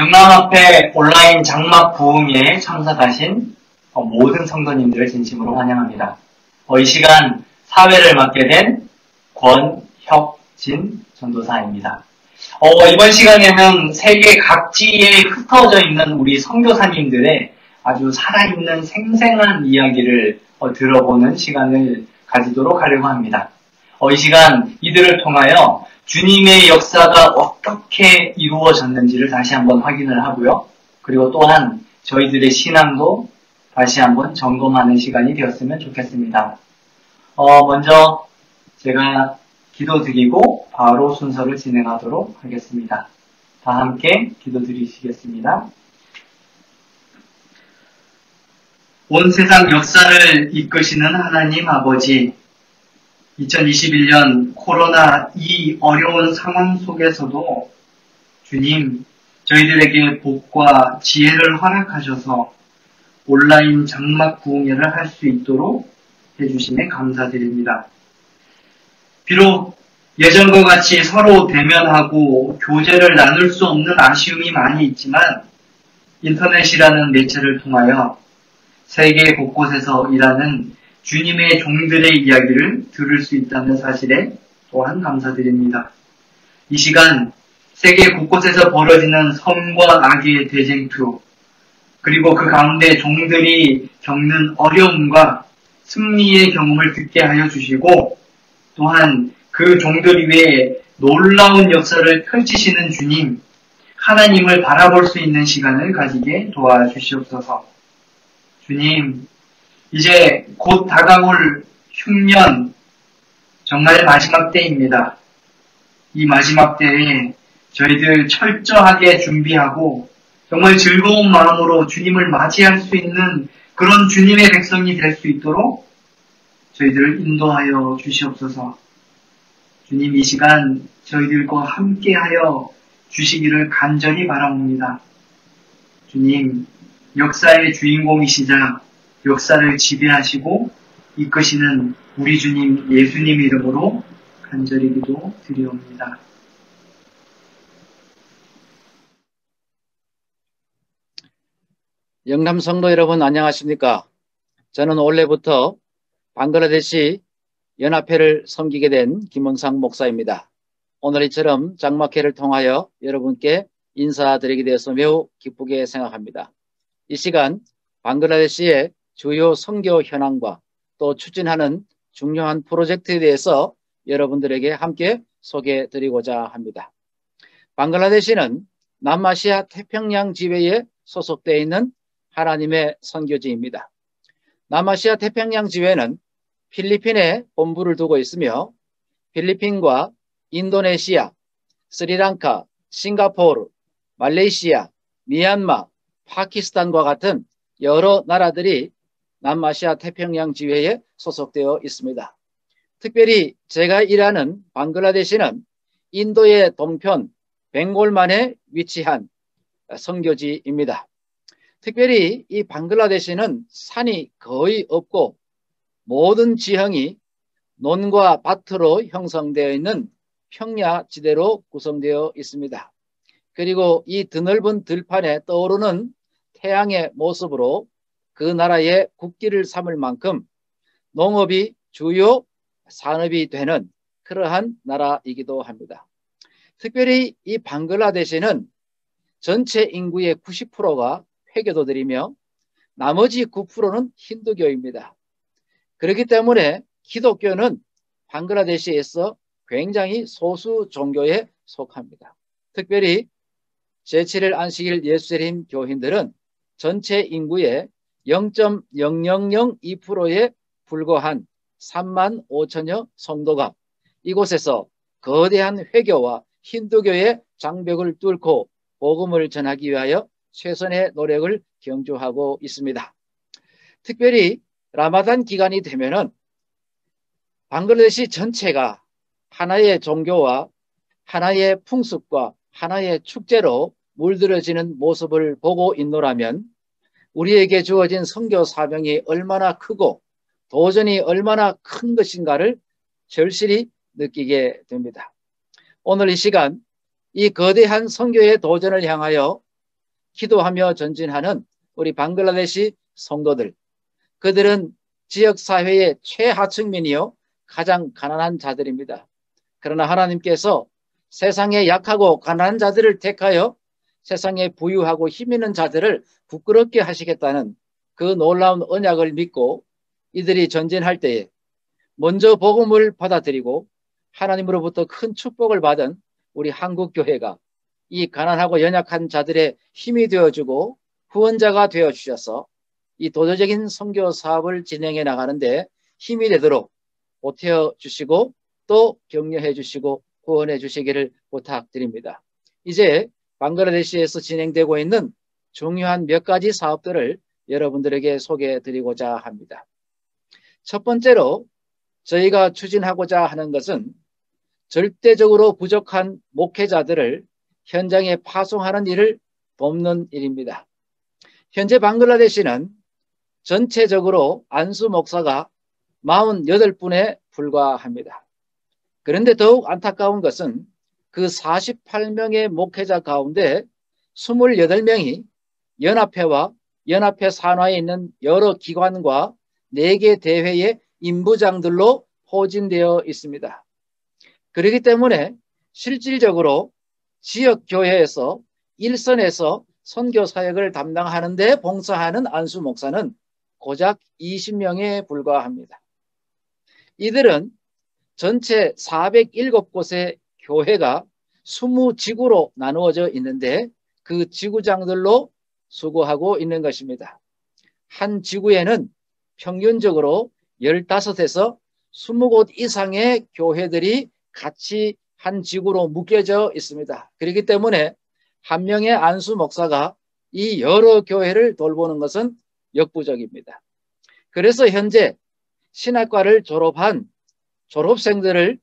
영남합회 온라인 장막 부흥회에 참석하신 모든 성도님들을 진심으로 환영합니다. 이 시간 사회를 맡게 된 권혁진 전도사입니다. 이번 시간에는 세계 각지에 흩어져 있는 우리 선교사님들의 아주 살아있는 생생한 이야기를 들어보는 시간을 가지도록 하려고 합니다. 이 시간 이들을 통하여 주님의 역사가 어떻게 이루어졌는지를 다시 한번 확인을 하고요. 그리고 또한 저희들의 신앙도 다시 한번 점검하는 시간이 되었으면 좋겠습니다. 먼저 제가 기도드리고 바로 순서를 진행하도록 하겠습니다. 다 함께 기도드리시겠습니다. 온 세상 역사를 이끄시는 하나님 아버지, 2021년 코로나 이 어려운 상황 속에서도 주님, 저희들에게 복과 지혜를 허락하셔서 온라인 장막 부흥회를 할 수 있도록 해주심에 감사드립니다. 비록 예전과 같이 서로 대면하고 교제를 나눌 수 없는 아쉬움이 많이 있지만 인터넷이라는 매체를 통하여 세계 곳곳에서 일하는 주님의 종들의 이야기를 들을 수 있다는 사실에 또한 감사드립니다. 이 시간 세계 곳곳에서 벌어지는 선과 악의 대쟁투, 그리고 그 가운데 종들이 겪는 어려움과 승리의 경험을 듣게 하여 주시고, 또한 그 종들 위에 놀라운 역사를 펼치시는 주님, 하나님을 바라볼 수 있는 시간을 가지게 도와주시옵소서. 주님, 이제 곧 다가올 흉년, 정말 마지막 때입니다. 이 마지막 때에 저희들 철저하게 준비하고 정말 즐거운 마음으로 주님을 맞이할 수 있는 그런 주님의 백성이 될 수 있도록 저희들을 인도하여 주시옵소서. 주님, 이 시간 저희들과 함께하여 주시기를 간절히 바라옵니다. 주님, 역사의 주인공이시자 역사를 지배하시고 이끄시는 우리 주님 예수님 이름으로 간절히 기도드리옵니다. 영남 성도 여러분 안녕하십니까? 저는 올해부터 방글라데시 연합회를 섬기게 된 김영상 목사입니다. 오늘 이처럼 장막회를 통하여 여러분께 인사드리게 되어서 매우 기쁘게 생각합니다. 이 시간 방글라데시의 주요 선교 현황과 또 추진하는 중요한 프로젝트에 대해서 여러분들에게 함께 소개드리고자 합니다. 방글라데시는 남아시아 태평양 지회에 소속되어 있는 하나님의 선교지입니다. 남아시아 태평양 지회는 필리핀에 본부를 두고 있으며 필리핀과 인도네시아, 스리랑카, 싱가포르, 말레이시아, 미얀마, 파키스탄과 같은 여러 나라들이 남아시아 태평양 지회에 소속되어 있습니다. 특별히 제가 일하는 방글라데시는 인도의 동편 벵골만에 위치한 선교지입니다. 특별히 이 방글라데시는 산이 거의 없고 모든 지형이 논과 밭으로 형성되어 있는 평야지대로 구성되어 있습니다. 그리고 이 드넓은 들판에 떠오르는 태양의 모습으로 그 나라의 국기를 삼을 만큼 농업이 주요 산업이 되는 그러한 나라이기도 합니다. 특별히 이 방글라데시는 전체 인구의 90%가 회교도들이며 나머지 9%는 힌두교입니다. 그렇기 때문에 기독교는 방글라데시에서 굉장히 소수 종교에 속합니다. 특별히 제7일 안식일 예수님 교인들은 전체 인구의 0.0002%에 불과한 3만 5천여 성도가 이곳에서 거대한 회교와 힌두교의 장벽을 뚫고 복음을 전하기 위하여 최선의 노력을 경주하고 있습니다. 특별히 라마단 기간이 되면은 방글라데시 전체가 하나의 종교와 하나의 풍습과 하나의 축제로 물들어지는 모습을 보고 있노라면 우리에게 주어진 선교 사명이 얼마나 크고 도전이 얼마나 큰 것인가를 절실히 느끼게 됩니다. 오늘 이 시간 이 거대한 선교의 도전을 향하여 기도하며 전진하는 우리 방글라데시 성도들, 그들은 지역사회의 최하층민이요 가장 가난한 자들입니다. 그러나 하나님께서 세상에 약하고 가난한 자들을 택하여 세상에 부유하고 힘있는 자들을 부끄럽게 하시겠다는 그 놀라운 언약을 믿고 이들이 전진할 때에 먼저 복음을 받아들이고 하나님으로부터 큰 축복을 받은 우리 한국교회가 이 가난하고 연약한 자들의 힘이 되어주고 후원자가 되어주셔서 이 도전적인 선교 사업을 진행해 나가는데 힘이 되도록 보태어 주시고 또 격려해 주시고 후원해 주시기를 부탁드립니다. 이제 방글라데시에서 진행되고 있는 중요한 몇 가지 사업들을 여러분들에게 소개해 드리고자 합니다. 첫 번째로 저희가 추진하고자 하는 것은 절대적으로 부족한 목회자들을 현장에 파송하는 일을 돕는 일입니다. 현재 방글라데시는 전체적으로 안수 목사가 48분에 불과합니다. 그런데 더욱 안타까운 것은 그 48명의 목회자 가운데 28명이 연합회와 연합회 산하에 있는 여러 기관과 4개 대회의 임부장들로 포진되어 있습니다. 그렇기 때문에 실질적으로 지역교회에서 일선에서 선교 사역을 담당하는 데 봉사하는 안수 목사는 고작 20명에 불과합니다. 이들은 전체 407곳의 교회가 20지구로 나누어져 있는데 그 지구장들로 수고하고 있는 것입니다. 한 지구에는 평균적으로 15에서 20곳 이상의 교회들이 같이 한 지구로 묶여져 있습니다. 그렇기 때문에 한 명의 안수 목사가 이 여러 교회를 돌보는 것은 역부족입니다. 그래서 현재 신학과를 졸업한 졸업생들을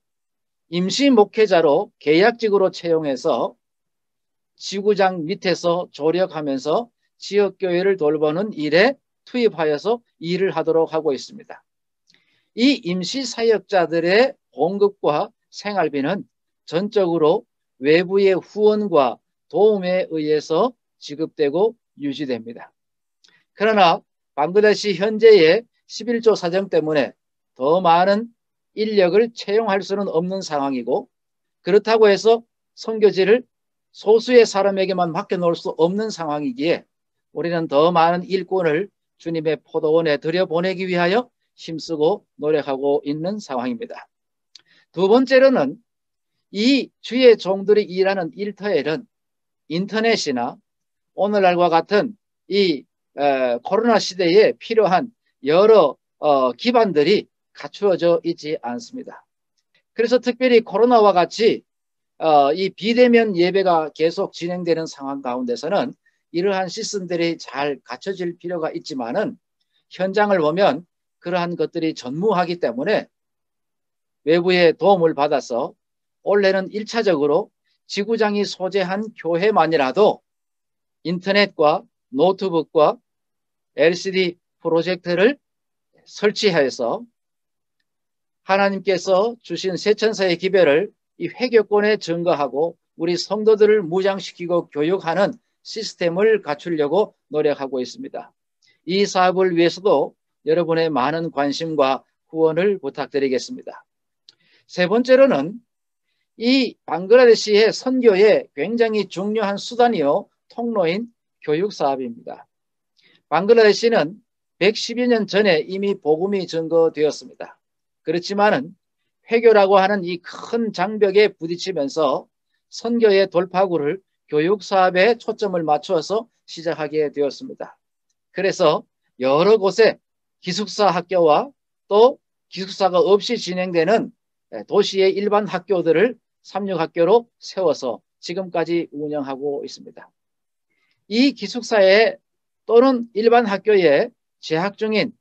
임시 목회자로 계약직으로 채용해서 지구장 밑에서 조력하면서 지역교회를 돌보는 일에 투입하여서 일을 하도록 하고 있습니다. 이 임시 사역자들의 봉급과 생활비는 전적으로 외부의 후원과 도움에 의해서 지급되고 유지됩니다. 그러나 방글라데시 현재의 11조 사정 때문에 더 많은 인력을 채용할 수는 없는 상황이고 그렇다고 해서 선교지를 소수의 사람에게만 맡겨놓을 수 없는 상황이기에 우리는 더 많은 일꾼을 주님의 포도원에 들여보내기 위하여 힘쓰고 노력하고 있는 상황입니다. 두 번째로는 이 주의 종들이 일하는 일터에는 인터넷이나 오늘날과 같은 이 코로나 시대에 필요한 여러 기반들이 갖추어져 있지 않습니다. 그래서 특별히 코로나와 같이 이 비대면 예배가 계속 진행되는 상황 가운데서는 이러한 시스템들이 잘 갖춰질 필요가 있지만은 현장을 보면 그러한 것들이 전무하기 때문에 외부의 도움을 받아서 올해는 1차적으로 지구장이 소재한 교회만이라도 인터넷과 노트북과 LCD 프로젝터를 설치해서 하나님께서 주신 세천사의 기별을 이 회교권에 증거하고 우리 성도들을 무장시키고 교육하는 시스템을 갖추려고 노력하고 있습니다. 이 사업을 위해서도 여러분의 많은 관심과 후원을 부탁드리겠습니다. 세 번째로는 이 방글라데시의 선교에 굉장히 중요한 수단이요 통로인 교육사업입니다. 방글라데시는 110여 년 전에 이미 복음이 증거되었습니다. 그렇지만은 회교라고 하는 이 큰 장벽에 부딪히면서 선교의 돌파구를 교육사업에 초점을 맞추어서 시작하게 되었습니다. 그래서 여러 곳에 기숙사 학교와 또 기숙사가 없이 진행되는 도시의 일반 학교들을 삼육학교로 세워서 지금까지 운영하고 있습니다. 이 기숙사에 또는 일반 학교에 재학 중인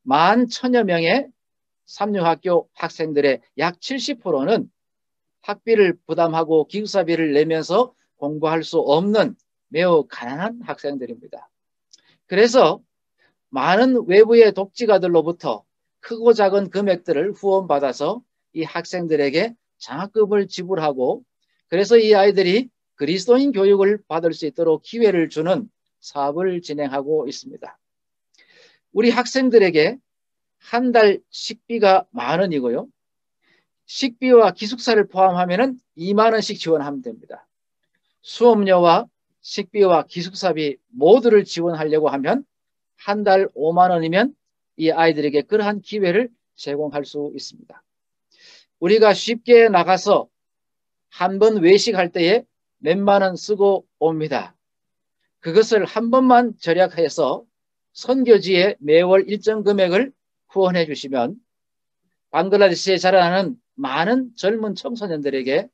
11,000여 명의 삼육학교 학생들의 약 70%는 학비를 부담하고 기숙사비를 내면서 공부할 수 없는 매우 가난한 학생들입니다. 그래서 많은 외부의 독지가들로부터 크고 작은 금액들을 후원받아서 이 학생들에게 장학금을 지불하고 그래서 이 아이들이 그리스도인 교육을 받을 수 있도록 기회를 주는 사업을 진행하고 있습니다. 우리 학생들에게 한 달 식비가 10,000원이고요. 식비와 기숙사를 포함하면 20,000원씩 지원하면 됩니다. 수업료와 식비와 기숙사비 모두를 지원하려고 하면 한 달 50,000원이면 이 아이들에게 그러한 기회를 제공할 수 있습니다. 우리가 쉽게 나가서 한 번 외식할 때에 몇만 원 쓰고 옵니다. 그것을 한 번만 절약해서 선교지에 매월 일정 금액을 후원해 주시면 방글라데시에 자라나는 많은 젊은 청소년들에게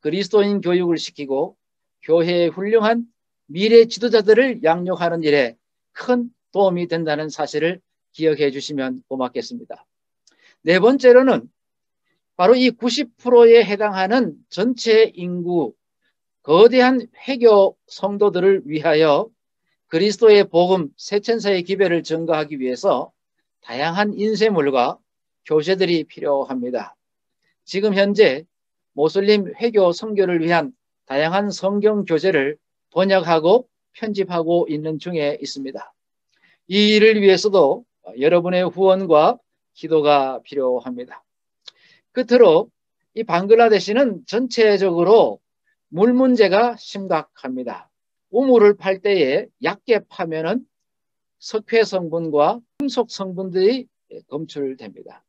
그리스도인 교육을 시키고 교회의 훌륭한 미래 지도자들을 양육하는 일에 큰 도움이 된다는 사실을 기억해 주시면 고맙겠습니다. 네 번째로는 바로 이 90%에 해당하는 전체 인구, 거대한 회교 성도들을 위하여 그리스도의 복음 세천사의 기별을 증거하기 위해서 다양한 인쇄물과 교재들이 필요합니다. 지금 현재 모슬림 회교 선교를 위한 다양한 성경 교재를 번역하고 편집하고 있는 중에 있습니다. 이 일을 위해서도 여러분의 후원과 기도가 필요합니다. 끝으로 이 방글라데시는 전체적으로 물 문제가 심각합니다. 우물을 팔 때에 얕게 파면은 석회 성분과 금속 성분들이 검출됩니다.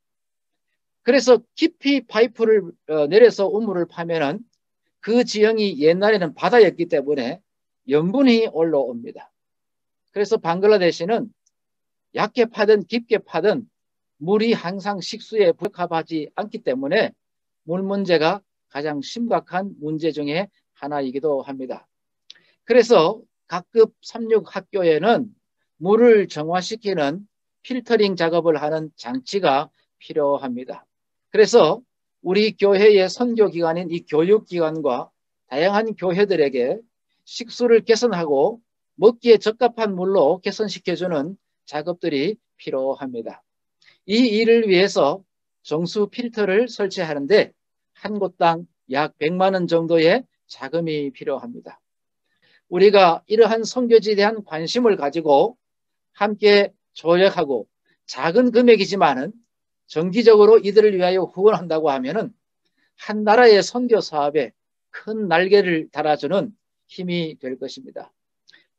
그래서 깊이 파이프를 내려서 우물을 파면은 그 지형이 옛날에는 바다였기 때문에 염분이 올라옵니다. 그래서 방글라데시는 얕게 파든 깊게 파든 물이 항상 식수에 부적합하지 않기 때문에 물 문제가 가장 심각한 문제 중에 하나이기도 합니다. 그래서 각급 삼육학교에는 물을 정화시키는 필터링 작업을 하는 장치가 필요합니다. 그래서 우리 교회의 선교기관인 이 교육기관과 다양한 교회들에게 식수를 개선하고 먹기에 적합한 물로 개선시켜주는 작업들이 필요합니다. 이 일을 위해서 정수 필터를 설치하는데 한 곳당 약 100만 원 정도의 자금이 필요합니다. 우리가 이러한 선교지에 대한 관심을 가지고 함께 조력하고 작은 금액이지만은 정기적으로 이들을 위하여 후원한다고 하면은 한 나라의 선교 사업에 큰 날개를 달아주는 힘이 될 것입니다.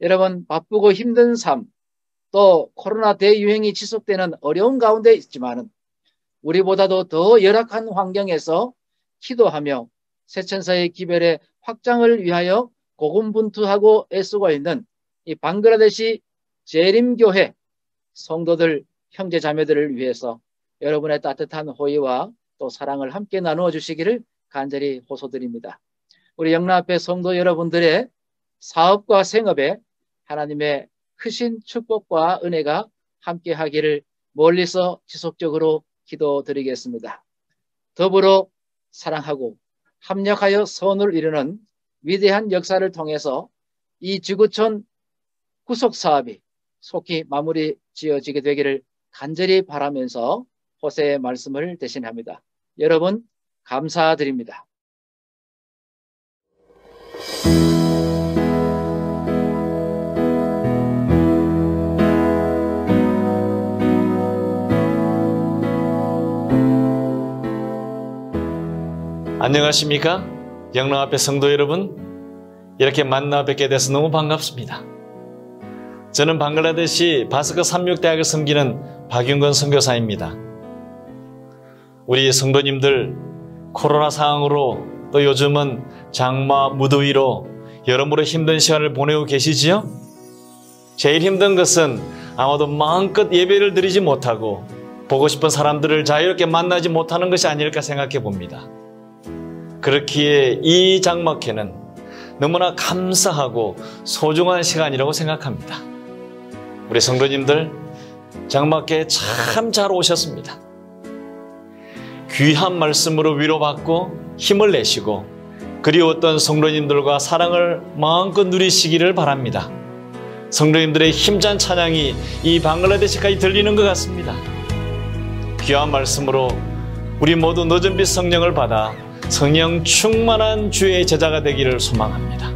여러분, 바쁘고 힘든 삶, 또 코로나 대유행이 지속되는 어려운 가운데 있지만은 우리보다도 더 열악한 환경에서 기도하며 세천사의 기별의 확장을 위하여 고군분투하고 애쓰고 있는 이 방글라데시 재림교회 성도들, 형제 자매들을 위해서 여러분의 따뜻한 호의와 또 사랑을 함께 나누어 주시기를 간절히 호소드립니다. 우리 영락앞에 성도 여러분들의 사업과 생업에 하나님의 크신 축복과 은혜가 함께 하기를 멀리서 지속적으로 기도드리겠습니다. 더불어 사랑하고 합력하여 선을 이루는 위대한 역사를 통해서 이 지구촌 구속사업이 속히 마무리 지어지게 되기를 간절히 바라면서 호세의 말씀을 대신합니다. 여러분 감사드립니다. 안녕하십니까? 영락앞에 성도 여러분, 이렇게 만나 뵙게 돼서 너무 반갑습니다. 저는 방글라데시 바스크 삼육대학을 섬기는 박윤건 선교사입니다. 우리 성도님들 코로나 상황으로 또 요즘은 장마 무더위로 여러모로 힘든 시간을 보내고 계시지요? 제일 힘든 것은 아마도 마음껏 예배를 드리지 못하고 보고 싶은 사람들을 자유롭게 만나지 못하는 것이 아닐까 생각해 봅니다. 그렇기에 이 장막회는 너무나 감사하고 소중한 시간이라고 생각합니다. 우리 성도님들 장막회에 참 잘 오셨습니다. 귀한 말씀으로 위로받고 힘을 내시고 그리웠던 성도님들과 사랑을 마음껏 누리시기를 바랍니다. 성도님들의 힘찬 찬양이 이 방글라데시까지 들리는 것 같습니다. 귀한 말씀으로 우리 모두 늦은 빛 성령을 받아 성령 충만한 주의 제자가 되기를 소망합니다.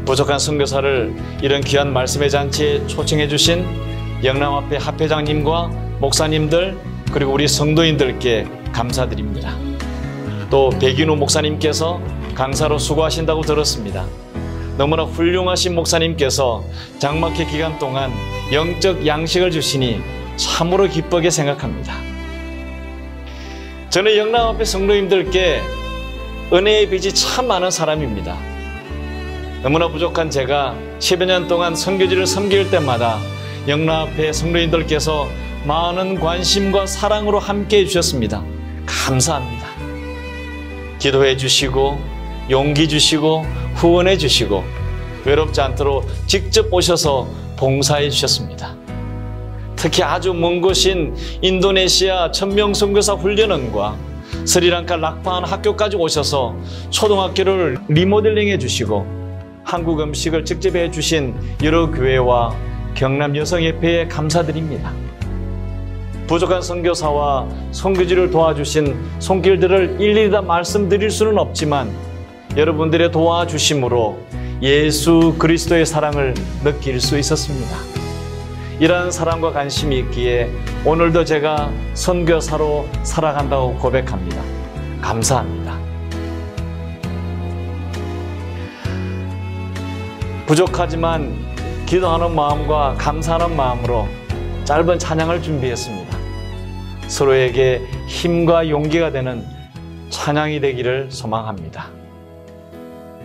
부족한 선교사를 이런 귀한 말씀의 잔치에 초청해 주신 영남합회 합회장님과 목사님들 그리고 우리 성도인들께 감사드립니다. 또 백인우 목사님께서 강사로 수고하신다고 들었습니다. 너무나 훌륭하신 목사님께서 장막회 기간 동안 영적 양식을 주시니 참으로 기쁘게 생각합니다. 저는 영남합회 성도님들께 은혜의 빚이 참 많은 사람입니다. 너무나 부족한 제가 10여 년 동안 선교지를 섬길 때마다 영남합회 성도님들께서 많은 관심과 사랑으로 함께해 주셨습니다. 감사합니다. 기도해 주시고 용기 주시고 후원해 주시고 외롭지 않도록 직접 오셔서 봉사해 주셨습니다. 특히 아주 먼 곳인 인도네시아 천명 선교사 훈련원과 스리랑카 락파한 학교까지 오셔서 초등학교를 리모델링해 주시고 한국 음식을 직접 해주신 여러 교회와 경남 여성협회에 감사드립니다. 부족한 선교사와 선교지를 도와주신 손길들을 일일이 다 말씀드릴 수는 없지만 여러분들의 도와주심으로 예수 그리스도의 사랑을 느낄 수 있었습니다. 이러한 사랑과 관심이 있기에 오늘도 제가 선교사로 살아간다고 고백합니다. 감사합니다. 부족하지만 기도하는 마음과 감사하는 마음으로 짧은 찬양을 준비했습니다. 서로에게 힘과 용기가 되는 찬양이 되기를 소망합니다.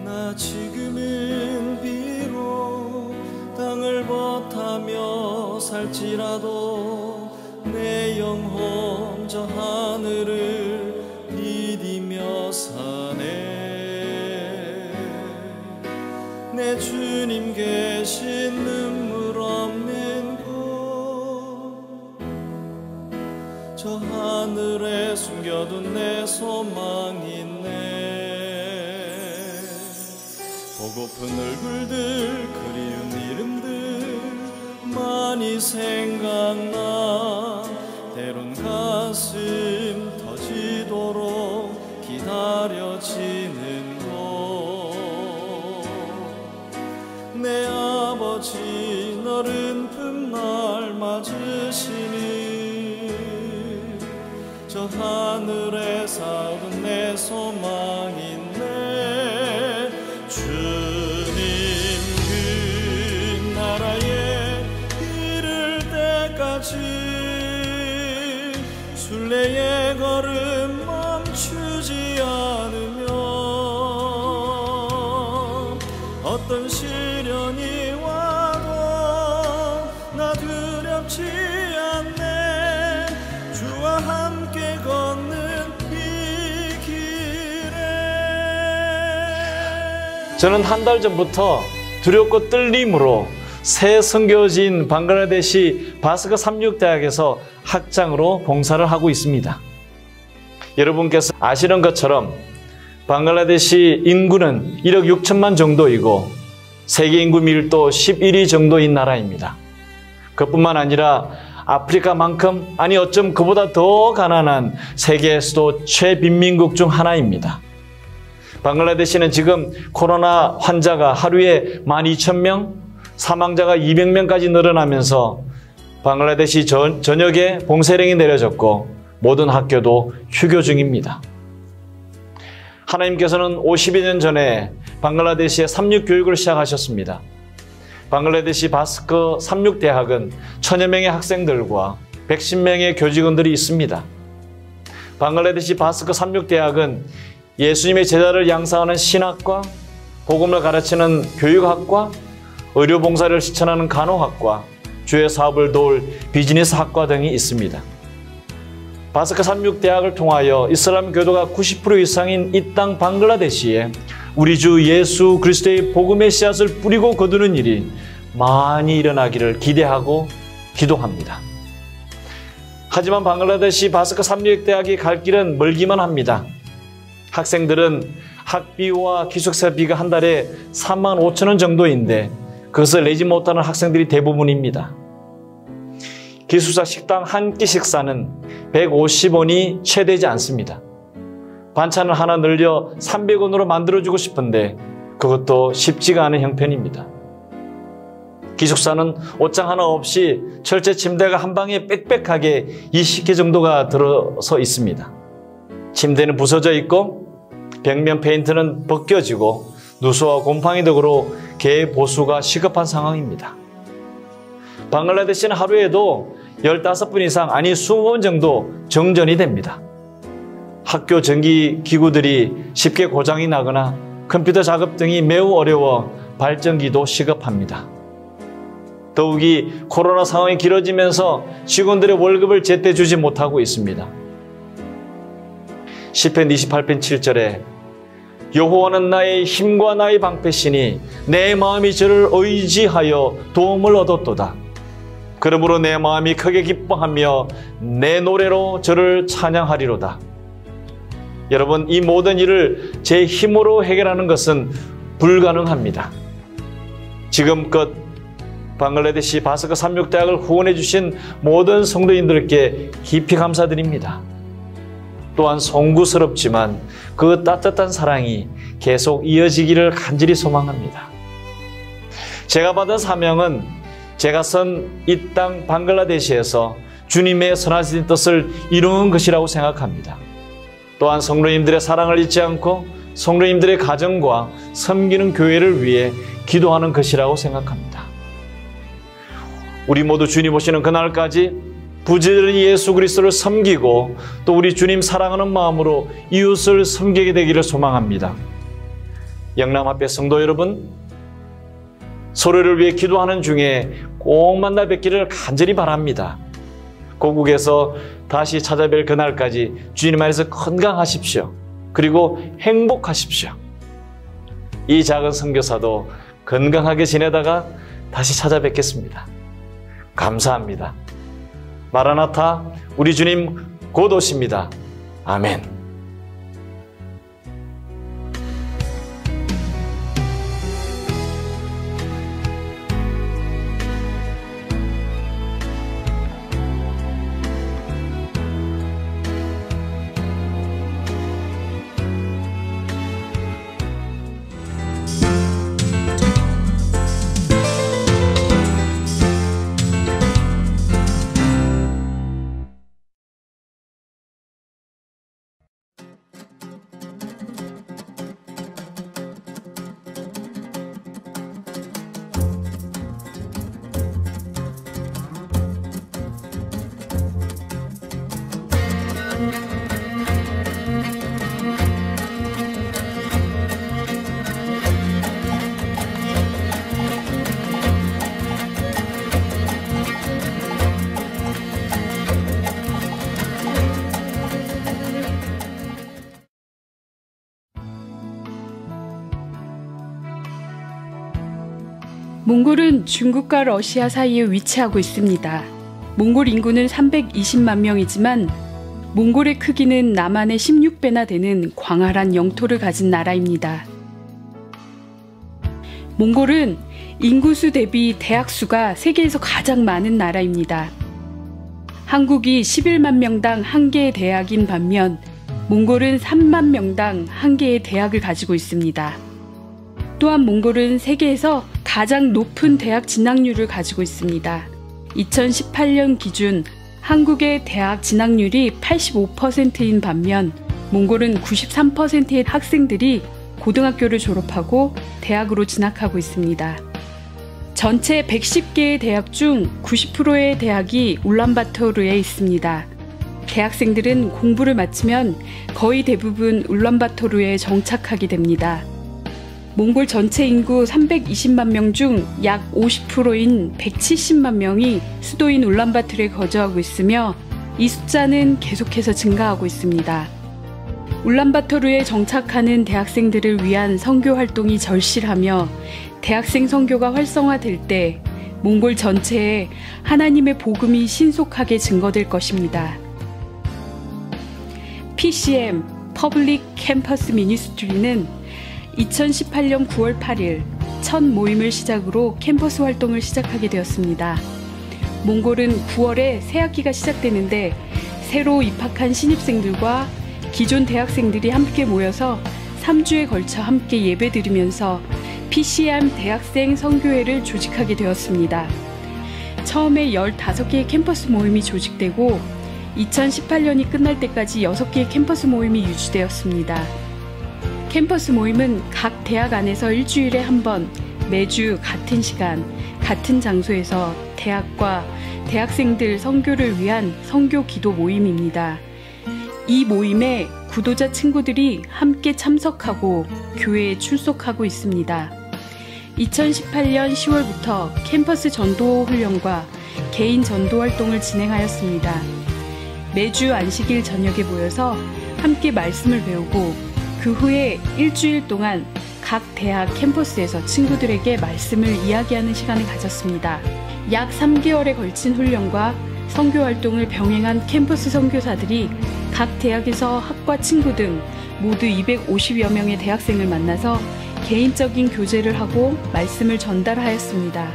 나 지금은 비록 땅을 버타며 살지라도 내 영혼 저 하늘을 디디며 사네. 내 주님 계신 눈물 없는 곳 저 하늘에 숨겨둔 내 소망 있네. 보고픈 얼굴들 그리운 이름들 많이 생각나. 때론 가슴 터지도록 기다려지는 곳. 내 아버지 너른 품날 맞으시니 저 하늘에 사둔 내 소망 있네. 주님 그 나라에 이를 때까지 순례의 걸음 멈추지 않으면 어떤 시련이 와도 나 두렵지 않네. 주와 함께 걷는 이 길에. 저는 한 달 전부터 두렵고 떨림으로 새 선교지인 방글라데시 바스크 36대학에서 학장으로 봉사를 하고 있습니다. 여러분께서 아시는 것처럼 방글라데시 인구는 1억 6천만 정도이고 세계 인구 밀도 11위 정도인 나라입니다. 그뿐만 아니라 아프리카만큼 아니 어쩜 그보다 더 가난한 세계에서도 최빈민국 중 하나입니다. 방글라데시는 지금 코로나 환자가 하루에 12,000명, 사망자가 200명까지 늘어나면서 방글라데시 전역에 봉쇄령이 내려졌고 모든 학교도 휴교 중입니다. 하나님께서는 50여 년 전에 방글라데시에 삼육교육을 시작하셨습니다. 방글라데시 바스크 삼육대학은 1000여 명의 학생들과 110명의 교직원들이 있습니다. 방글라데시 바스크 삼육대학은 예수님의 제자를 양성하는 신학과, 복음을 가르치는 교육학과, 의료봉사를 실천하는 간호학과, 주의 사업을 도울 비즈니스 학과 등이 있습니다. 바스크 삼육대학을 통하여 이슬람 교도가 90% 이상인 이 땅 방글라데시에 우리 주 예수 그리스도의 복음의 씨앗을 뿌리고 거두는 일이 많이 일어나기를 기대하고 기도합니다. 하지만 방글라데시 바스크 삼육대학이 갈 길은 멀기만 합니다. 학생들은 학비와 기숙사비가 한 달에 35,000원 정도인데 그것을 내지 못하는 학생들이 대부분입니다. 기숙사 식당 한 끼 식사는 150원이 채 되지 않습니다. 반찬을 하나 늘려 300원으로 만들어주고 싶은데 그것도 쉽지가 않은 형편입니다. 기숙사는 옷장 하나 없이 철제 침대가 한 방에 빽빽하게 20개 정도가 들어서 있습니다. 침대는 부서져 있고 벽면 페인트는 벗겨지고 누수와 곰팡이 등으로 개 보수가 시급한 상황입니다. 방글라데시는 하루에도 15분 이상, 아니 20분 정도 정전이 됩니다. 학교 전기 기구들이 쉽게 고장이 나거나 컴퓨터 작업 등이 매우 어려워 발전기도 시급합니다. 더욱이 코로나 상황이 길어지면서 직원들의 월급을 제때 주지 못하고 있습니다. 시편 28편 7절에 여호와는 나의 힘과 나의 방패시니 내 마음이 저를 의지하여 도움을 얻었도다. 그러므로 내 마음이 크게 기뻐하며 내 노래로 저를 찬양하리로다. 여러분, 이 모든 일을 제 힘으로 해결하는 것은 불가능합니다. 지금껏 방글라데시 바스크 삼육대학을 후원해 주신 모든 성도인들께 깊이 감사드립니다. 또한 송구스럽지만 그 따뜻한 사랑이 계속 이어지기를 간절히 소망합니다. 제가 받은 사명은 제가 선 이 땅 방글라데시에서 주님의 선하신 뜻을 이루는 것이라고 생각합니다. 또한 성도님들의 사랑을 잊지 않고 성도님들의 가정과 섬기는 교회를 위해 기도하는 것이라고 생각합니다. 우리 모두 주님 오시는 그날까지 부지런히 예수 그리스도를 섬기고 또 우리 주님 사랑하는 마음으로 이웃을 섬기게 되기를 소망합니다. 영남합회 성도 여러분, 서로를 위해 기도하는 중에 꼭 만나 뵙기를 간절히 바랍니다. 고국에서 다시 찾아뵐 그날까지 주님 안에서 건강하십시오. 그리고 행복하십시오. 이 작은 선교사도 건강하게 지내다가 다시 찾아뵙겠습니다. 감사합니다. 마라나타, 우리 주님 곧 오십니다. 아멘. 몽골은 중국과 러시아 사이에 위치하고 있습니다. 몽골 인구는 320만 명이지만 몽골의 크기는 남한의 16배나 되는 광활한 영토를 가진 나라입니다. 몽골은 인구수 대비 대학 수가 세계에서 가장 많은 나라입니다. 한국이 11만 명당 1개의 대학인 반면 몽골은 3만 명당 1개의 대학을 가지고 있습니다. 또한 몽골은 세계에서 가장 높은 대학 진학률을 가지고 있습니다. 2018년 기준 한국의 대학 진학률이 85%인 반면 몽골은 93%의 학생들이 고등학교를 졸업하고 대학으로 진학하고 있습니다. 전체 110개의 대학 중 90%의 대학이 울란바토르에 있습니다. 대학생들은 공부를 마치면 거의 대부분 울란바토르에 정착하게 됩니다. 몽골 전체 인구 320만 명 중 약 50%인 170만 명이 수도인 울란바토르에 거주하고 있으며 이 숫자는 계속해서 증가하고 있습니다. 울란바토르에 정착하는 대학생들을 위한 선교 활동이 절실하며 대학생 선교가 활성화될 때 몽골 전체에 하나님의 복음이 신속하게 증거될 것입니다. PCM, Public Campus Ministry는 2018년 9월 8일 첫 모임을 시작으로 캠퍼스 활동을 시작하게 되었습니다. 몽골은 9월에 새학기가 시작되는데 새로 입학한 신입생들과 기존 대학생들이 함께 모여서 3주에 걸쳐 함께 예배드리면서 PCM 대학생 선교회를 조직하게 되었습니다. 처음에 15개의 캠퍼스 모임이 조직되고 2018년이 끝날 때까지 6개의 캠퍼스 모임이 유지되었습니다. 캠퍼스 모임은 각 대학 안에서 일주일에 한 번 매주 같은 시간, 같은 장소에서 대학과 대학생들 선교를 위한 선교 기도 모임입니다. 이 모임에 구도자 친구들이 함께 참석하고 교회에 출석하고 있습니다. 2018년 10월부터 캠퍼스 전도 훈련과 개인 전도 활동을 진행하였습니다. 매주 안식일 저녁에 모여서 함께 말씀을 배우고 그 후에 일주일 동안 각 대학 캠퍼스에서 친구들에게 말씀을 이야기하는 시간을 가졌습니다. 약 3개월에 걸친 훈련과 선교 활동을 병행한 캠퍼스 선교사들이 각 대학에서 학과 친구 등 모두 250여 명의 대학생을 만나서 개인적인 교제를 하고 말씀을 전달하였습니다.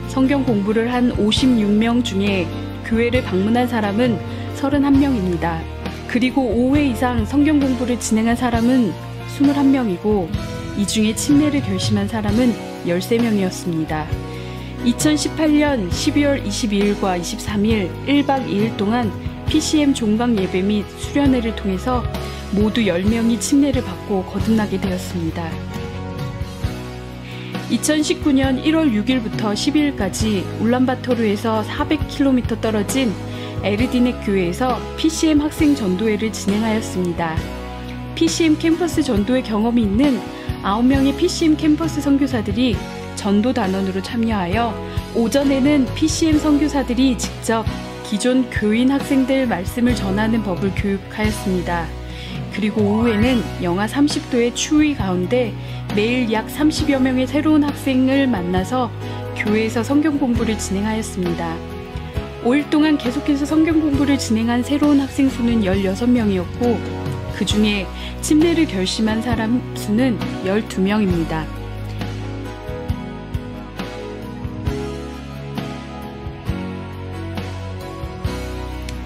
성경 공부를 한 56명 중에 교회를 방문한 사람은 31명입니다. 그리고 5회 이상 성경 공부를 진행한 사람은 21명이고 이 중에 침례를 결심한 사람은 13명이었습니다. 2018년 12월 22일과 23일 1박 2일 동안 PCM 종강 예배 및 수련회를 통해서 모두 10명이 침례를 받고 거듭나게 되었습니다. 2019년 1월 6일부터 12일까지 울란바토르에서 400km 떨어진 에르디넥 교회에서 PCM 학생 전도회를 진행하였습니다. PCM 캠퍼스 전도회 경험이 있는 9명의 PCM 캠퍼스 선교사들이 전도 단원으로 참여하여 오전에는 PCM 선교사들이 직접 기존 교인 학생들 말씀을 전하는 법을 교육하였습니다. 그리고 오후에는 영하 30도의 추위 가운데 매일 약 30여 명의 새로운 학생을 만나서 교회에서 성경 공부를 진행하였습니다. 5일 동안 계속해서 성경 공부를 진행한 새로운 학생 수는 16명이었고 그 중에 침례를 결심한 사람 수는 12명입니다.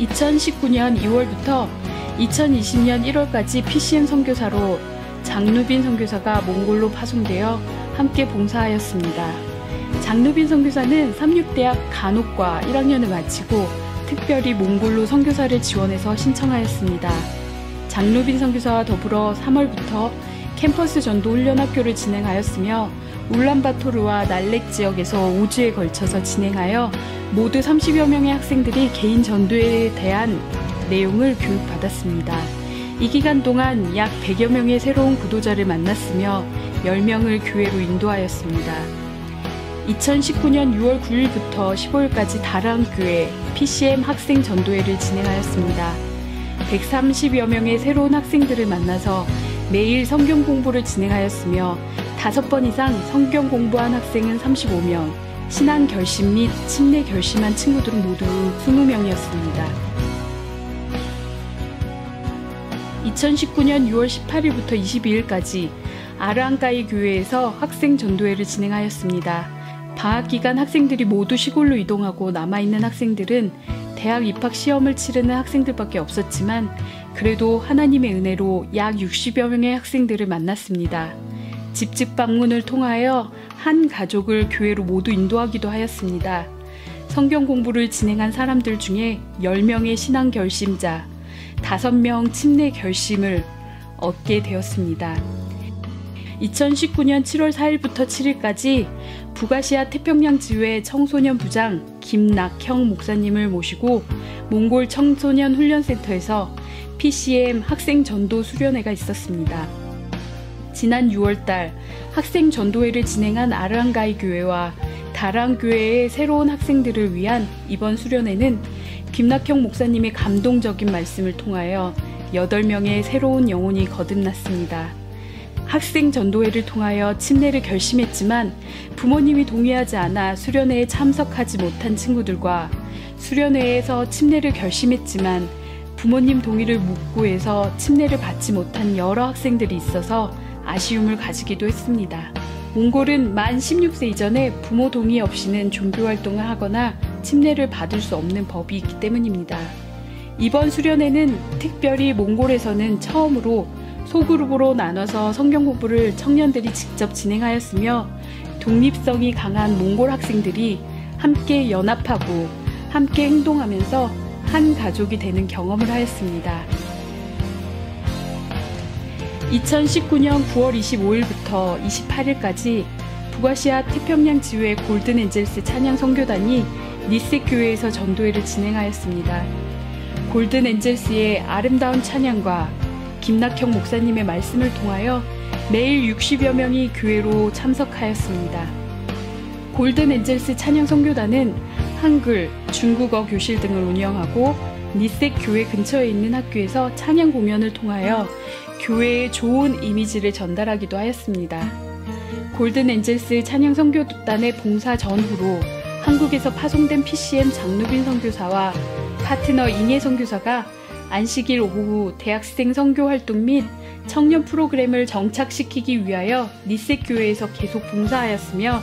(2019년 2월부터) 2020년 1월까지 PCM 선교사로 장누빈 선교사가 몽골로 파송되어 함께 봉사하였습니다. 장누빈 선교사는 삼육대학 간호과 1학년을 마치고 특별히 몽골로 선교사를 지원해서 신청하였습니다. 장누빈 선교사와 더불어 3월부터 캠퍼스 전도 훈련 학교를 진행하였으며 울란바토르와 날렉 지역에서 5주에 걸쳐서 진행하여 모두 30여 명의 학생들이 개인 전도에 대한 내용을 교육받았습니다. 이 기간 동안 약 100여 명의 새로운 구도자를 만났으며 10명을 교회로 인도하였습니다. 2019년 6월 9일부터 15일까지 다랑교회 PCM 학생 전도회를 진행하였습니다. 130여 명의 새로운 학생들을 만나서 매일 성경 공부를 진행하였으며 5번 이상 성경 공부한 학생은 35명, 신앙 결심 및 침례 결심한 친구들은 모두 20명이었습니다. 2019년 6월 18일부터 22일까지 아르안가이 교회에서 학생 전도회를 진행하였습니다. 방학 기간 학생들이 모두 시골로 이동하고 남아있는 학생들은 대학 입학 시험을 치르는 학생들밖에 없었지만 그래도 하나님의 은혜로 약 60여 명의 학생들을 만났습니다. 집집 방문을 통하여 한 가족을 교회로 모두 인도하기도 하였습니다. 성경 공부를 진행한 사람들 중에 10명의 신앙 결심자, 5명 침례 결심을 얻게 되었습니다. 2019년 7월 4일부터 7일까지 북아시아 태평양 지회 청소년 부장 김낙형 목사님을 모시고 몽골 청소년 훈련센터에서 PCM 학생 전도 수련회가 있었습니다. 지난 6월달 학생 전도회를 진행한 아르안가이 교회와 다랑 교회의 새로운 학생들을 위한 이번 수련회는 김낙형 목사님의 감동적인 말씀을 통하여 8명의 새로운 영혼이 거듭났습니다. 학생 전도회를 통하여 침례를 결심했지만 부모님이 동의하지 않아 수련회에 참석하지 못한 친구들과 수련회에서 침례를 결심했지만 부모님 동의를 못 구해서 침례를 받지 못한 여러 학생들이 있어서 아쉬움을 가지기도 했습니다. 몽골은 만 16세 이전에 부모 동의 없이는 종교활동을 하거나 침례를 받을 수 없는 법이 있기 때문입니다. 이번 수련회는 특별히 몽골에서는 처음으로 소그룹으로 나눠서 성경 공부를 청년들이 직접 진행하였으며 독립성이 강한 몽골 학생들이 함께 연합하고 함께 행동하면서 한 가족이 되는 경험을 하였습니다. 2019년 9월 25일부터 28일까지 북아시아 태평양 지회 골든 엔젤스 찬양 선교단이 니셋 교회에서 전도회를 진행하였습니다. 골든 엔젤스의 아름다운 찬양과 김낙형 목사님의 말씀을 통하여 매일 60여 명이 교회로 참석하였습니다. 골든 엔젤스 찬양 선교단은 한글, 중국어 교실 등을 운영하고 니셋 교회 근처에 있는 학교에서 찬양 공연을 통하여 교회의 좋은 이미지를 전달하기도 하였습니다. 골든 엔젤스 찬양 선교단의 봉사 전후로 한국에서 파송된 PCM 장누빈 선교사와 파트너 잉혜 선교사가 안식일 오후 대학생 선교 활동 및 청년 프로그램을 정착시키기 위하여 니셋 교회에서 계속 봉사하였으며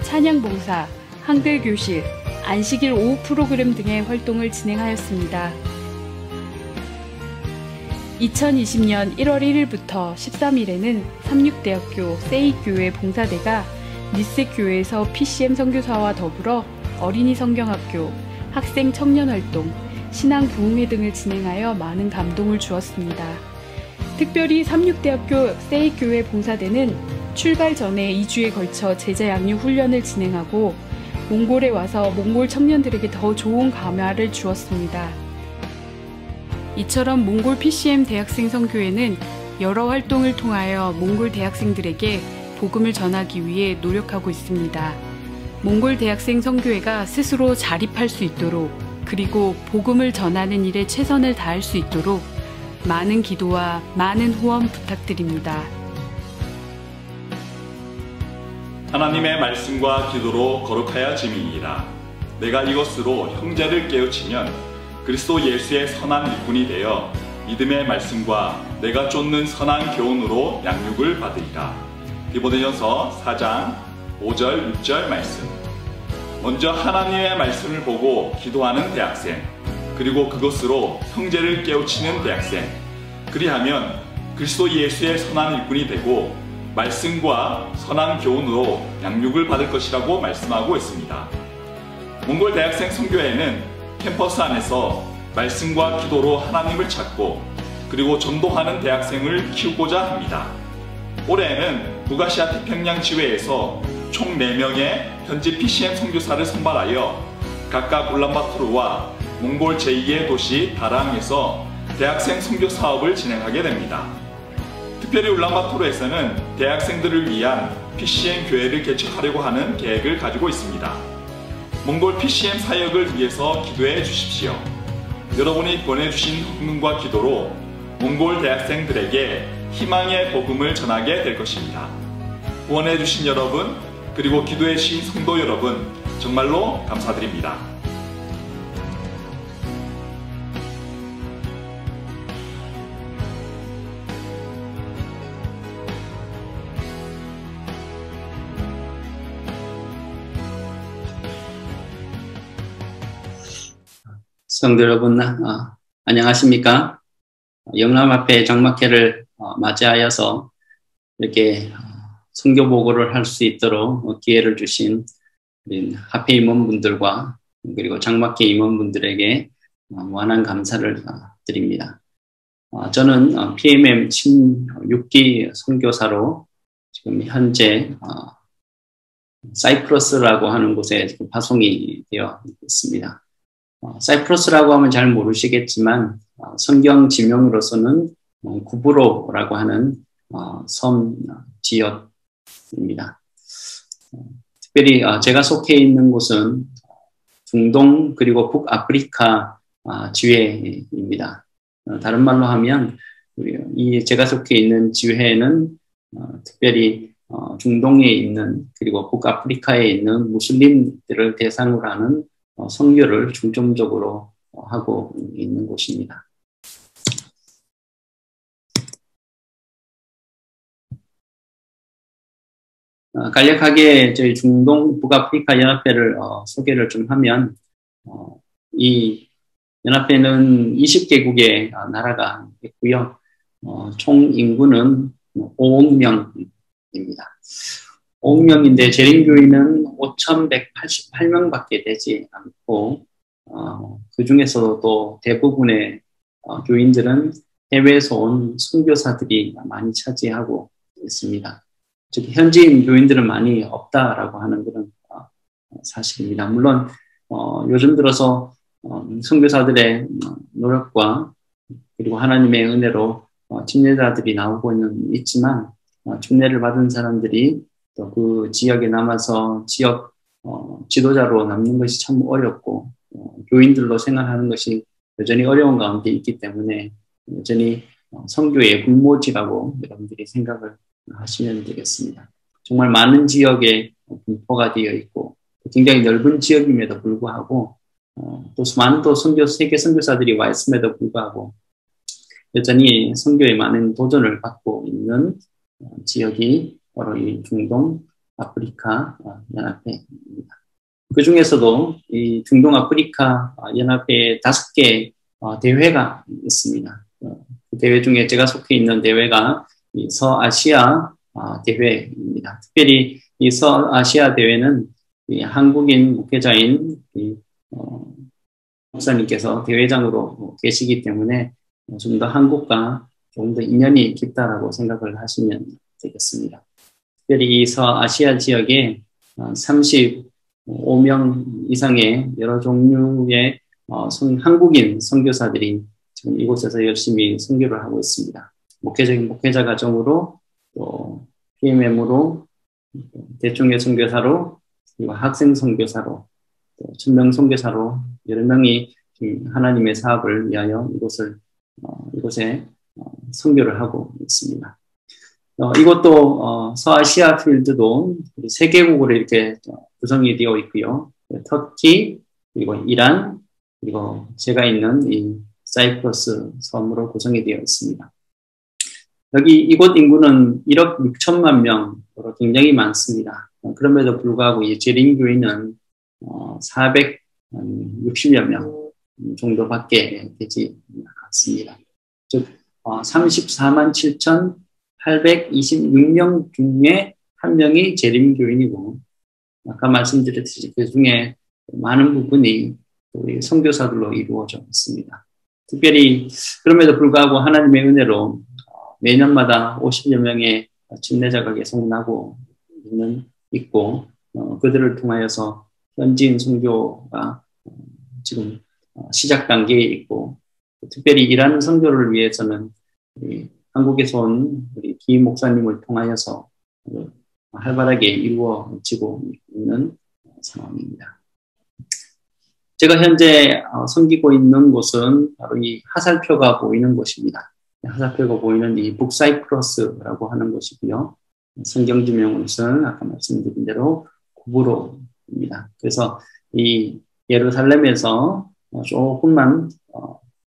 찬양 봉사, 한글 교실, 안식일 오후 프로그램 등의 활동을 진행하였습니다. 2020년 1월 1일부터 13일에는 삼육대학교 세이교회 봉사대가 니셋 교회에서 PCM 선교사와 더불어 어린이 성경학교, 학생 청년 활동, 신앙 부흥회 등을 진행하여 많은 감동을 주었습니다. 특별히 삼육대학교 세이교회 봉사대는 출발 전에 2주에 걸쳐 제자 양육 훈련을 진행하고 몽골에 와서 몽골 청년들에게 더 좋은 감화를 주었습니다. 이처럼 몽골 PCM 대학생 선교회는 여러 활동을 통하여 몽골 대학생들에게 복음을 전하기 위해 노력하고 있습니다. 몽골 대학생 선교회가 스스로 자립할 수 있도록 그리고 복음을 전하는 일에 최선을 다할 수 있도록 많은 기도와 많은 후원 부탁드립니다. 하나님의 말씀과 기도로 거룩하여짐이니라. 내가 이것으로 형제를 깨우치면 그리스도 예수의 선한 일꾼이 되어 믿음의 말씀과 내가 쫓는 선한 교훈으로 양육을 받으리라. 디모데전서 4장 5절 6절 말씀. 먼저 하나님의 말씀을 보고 기도하는 대학생, 그리고 그것으로 형제를 깨우치는 대학생, 그리하면 그리스도 예수의 선한 일꾼이 되고 말씀과 선한 교훈으로 양육을 받을 것이라고 말씀하고 있습니다. 몽골 대학생 선교회는 캠퍼스 안에서 말씀과 기도로 하나님을 찾고 그리고 전도하는 대학생을 키우고자 합니다. 올해에는 북아시아 태평양 지회에서 총 4명의 현지 PCM 선교사를 선발하여 각각 울란바토르와 몽골 제2의 도시 다랑에서 대학생 선교 사업을 진행하게 됩니다. 특별히 울란바토르에서는 대학생들을 위한 PCM 교회를 개척하려고 하는 계획을 가지고 있습니다. 몽골 PCM 사역을 위해서 기도해 주십시오. 여러분이 보내주신 헌금과 기도로 몽골 대학생들에게 희망의 복음을 전하게 될 것입니다. 후원해 주신 여러분, 그리고 기도해 주신 성도 여러분, 정말로 감사드립니다. 성도 여러분, 안녕하십니까? 영남 앞에 장막회를 맞이하여서 이렇게 선교 보고를 할 수 있도록 기회를 주신 합회 임원분들과 그리고 장막회 임원분들에게 무한한 감사를 드립니다. 저는 PMM 16기 선교사로 지금 현재 사이프러스라고 하는 곳에 지금 파송이 되어 있습니다. 사이프러스라고 하면 잘 모르시겠지만 성경 지명으로서는 구브로라고 하는 섬 지역입니다. 특별히 제가 속해 있는 곳은 중동 그리고 북아프리카 지회입니다. 다른 말로 하면 이 제가 속해 있는 지회는 특별히 중동에 있는 그리고 북아프리카에 있는 무슬림들을 대상으로 하는 선교를 중점적으로 하고 있는 곳입니다. 간략하게 저희 중동 북아프리카 연합회를 소개를 좀 하면 이 연합회는 20개국의 나라가 있고요. 총 인구는 5억 명입니다. 5억 명인데 재림교인은 5,188명밖에 되지 않고 그 중에서도 또 대부분의 교인들은 해외에서 온 선교사들이 많이 차지하고 있습니다. 즉 현지인 교인들은 많이 없다라고 하는 그런 사실입니다. 물론 요즘 들어서 선교사들의 노력과 그리고 하나님의 은혜로 침례자들이 나오고는 있지만 침례를 받은 사람들이 또 그 지역에 남아서 지역 지도자로 남는 것이 참 어렵고 교인들로 생활하는 것이 여전히 어려운 가운데 있기 때문에 여전히 선교의 불모지라고 여러분들이 생각을 하시면 되겠습니다. 정말 많은 지역에 분포가 되어 있고 굉장히 넓은 지역임에도 불구하고 또 많은 또 세계 선교사들이 와 있음에도 불구하고 여전히 선교에 많은 도전을 받고 있는 지역이 바로 이 중동 아프리카 연합회입니다. 그 중에서도 이 중동 아프리카 연합회에 5개 대회가 있습니다. 그 대회 중에 제가 속해 있는 대회가 이 서아시아 대회입니다. 특별히 이 서아시아 대회는 이 한국인 목회자인 목사님께서 대회장으로 계시기 때문에 좀 더 한국과 조금 더 인연이 깊다라고 생각을 하시면 되겠습니다. 특별히 이 서아시아 지역에 35명 이상의 여러 종류의 한국인 선교사들이 지금 이곳에서 열심히 선교를 하고 있습니다. 목회자 과정으로 또 PMM으로 대중의 선교사로 그리고 학생 선교사로 또 천명 선교사로 여러 명이 하나님의 사업을 위하여 이곳에 선교를 하고 있습니다. 이것도 서아시아 필드도 3개국으로 이렇게 구성이 되어 있고요. 터키, 그리고 이란, 그리고 제가 있는 이 사이프러스 섬으로 구성이 되어 있습니다. 이곳 인구는 1억 6천만 명으로 굉장히 많습니다. 그럼에도 불구하고 이 재림교인은 460여 명 정도밖에 되지 않습니다. 즉 34만 7,826명 중에 한 명이 재림교인이고 아까 말씀드렸듯이 그 중에 많은 부분이 우리 선교사들로 이루어져 있습니다. 특별히 그럼에도 불구하고 하나님의 은혜로 매년마다 50여 명의 침례자가 계속 나고 있고 그들을 통하여서 현지인 선교가 지금 시작 단계에 있고 특별히 일하는 선교를 위해서는 우리 한국에서 온 우리 기 목사님을 통하여서 활발하게 이루어지고 있는 상황입니다. 제가 현재 섬기고 있는 곳은 바로 이 하살표가 보이는 곳입니다. 하살표가 보이는 이 북사이프러스라고 하는 곳이고요. 성경지명으로는 아까 말씀드린 대로 구브로입니다. 그래서 이 예루살렘에서 조금만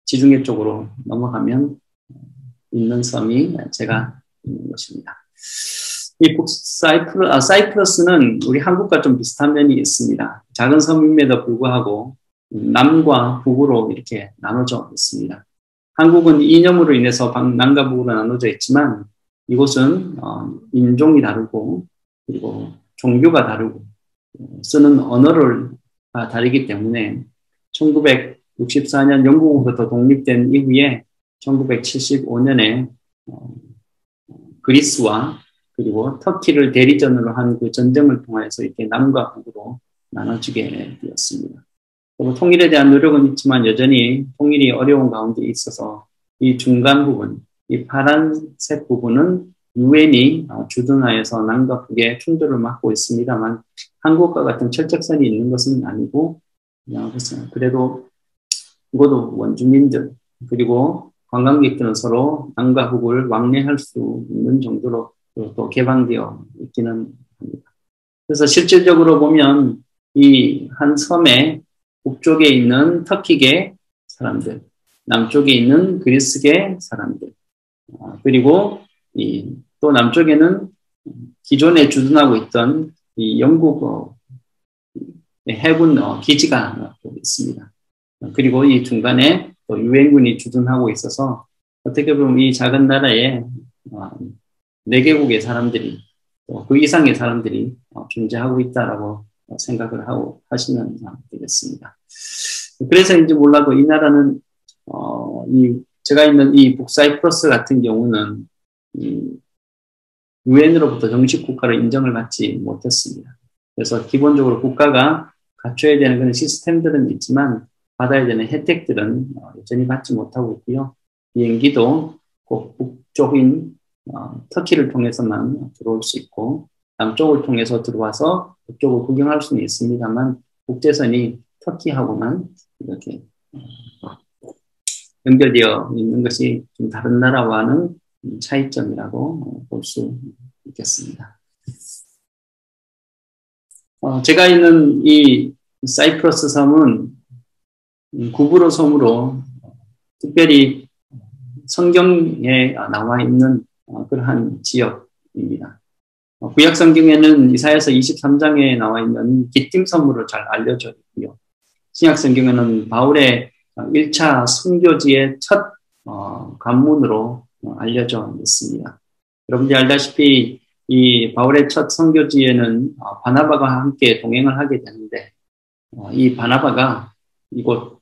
지중해 쪽으로 넘어가면 있는 섬이 제가 있는 곳입니다. 이 사이프러스는 우리 한국과 좀 비슷한 면이 있습니다. 작은 섬임에도 불구하고 남과 북으로 이렇게 나눠져 있습니다. 한국은 이념으로 인해서 남과 북으로 나눠져 있지만 이곳은 인종이 다르고 그리고 종교가 다르고 쓰는 언어가 다르기 때문에 1964년 영국으로부터 독립된 이후에 1975년에 그리스와 그리고 터키를 대리전으로 한 그 전쟁을 통해서 이렇게 남과 북으로 나눠지게 되었습니다. 통일에 대한 노력은 있지만 여전히 통일이 어려운 가운데 있어서 이 중간 부분, 이 파란색 부분은 유엔이 주둔하여서 남과 북의 충돌을 막고 있습니다만 한국과 같은 철책선이 있는 것은 아니고 그래도 이것도 원주민들 그리고 관광객들은 서로 남과 북을 왕래할 수 있는 정도로 또 개방되어 있기는 합니다. 그래서 실질적으로 보면 이 한 섬에 북쪽에 있는 터키계 사람들, 남쪽에 있는 그리스계 사람들, 그리고 또 남쪽에는 기존에 주둔하고 있던 이 영국 해군 기지가 있습니다. 그리고 이 중간에 또 유엔군이 주둔하고 있어서 어떻게 보면 이 작은 나라에 4개국의 사람들이 또 그 이상의 사람들이 존재하고 있다라고 생각을 하고 하시면 되겠습니다. 그래서인지 몰라도 이 나라는 제가 있는 이 북사이프러스 같은 경우는 유엔으로부터 정식 국가로 인정을 받지 못했습니다. 그래서 기본적으로 국가가 갖춰야 되는 그런 시스템들은 있지만 받아야 되는 혜택들은 여전히 받지 못하고 있고요. 비행기도 꼭 북쪽인 터키를 통해서만 들어올 수 있고 남쪽을 통해서 들어와서 북쪽을 구경할 수는 있습니다만 국제선이 터키하고만 이렇게 연결되어 있는 것이 좀 다른 나라와는 차이점이라고 볼 수 있겠습니다. 제가 있는 이 사이프러스 섬은 구브로 섬으로 특별히 성경에 나와 있는 그러한 지역입니다. 구약 성경에는 이사야서 23장에 나와 있는 기띔 섬으로 잘 알려져 있고요. 신약 성경에는 바울의 1차 선교지의 첫 관문으로 알려져 있습니다. 여러분들이 알다시피 이 바울의 첫 선교지에는 바나바가 함께 동행을 하게 되는데 이 바나바가 이곳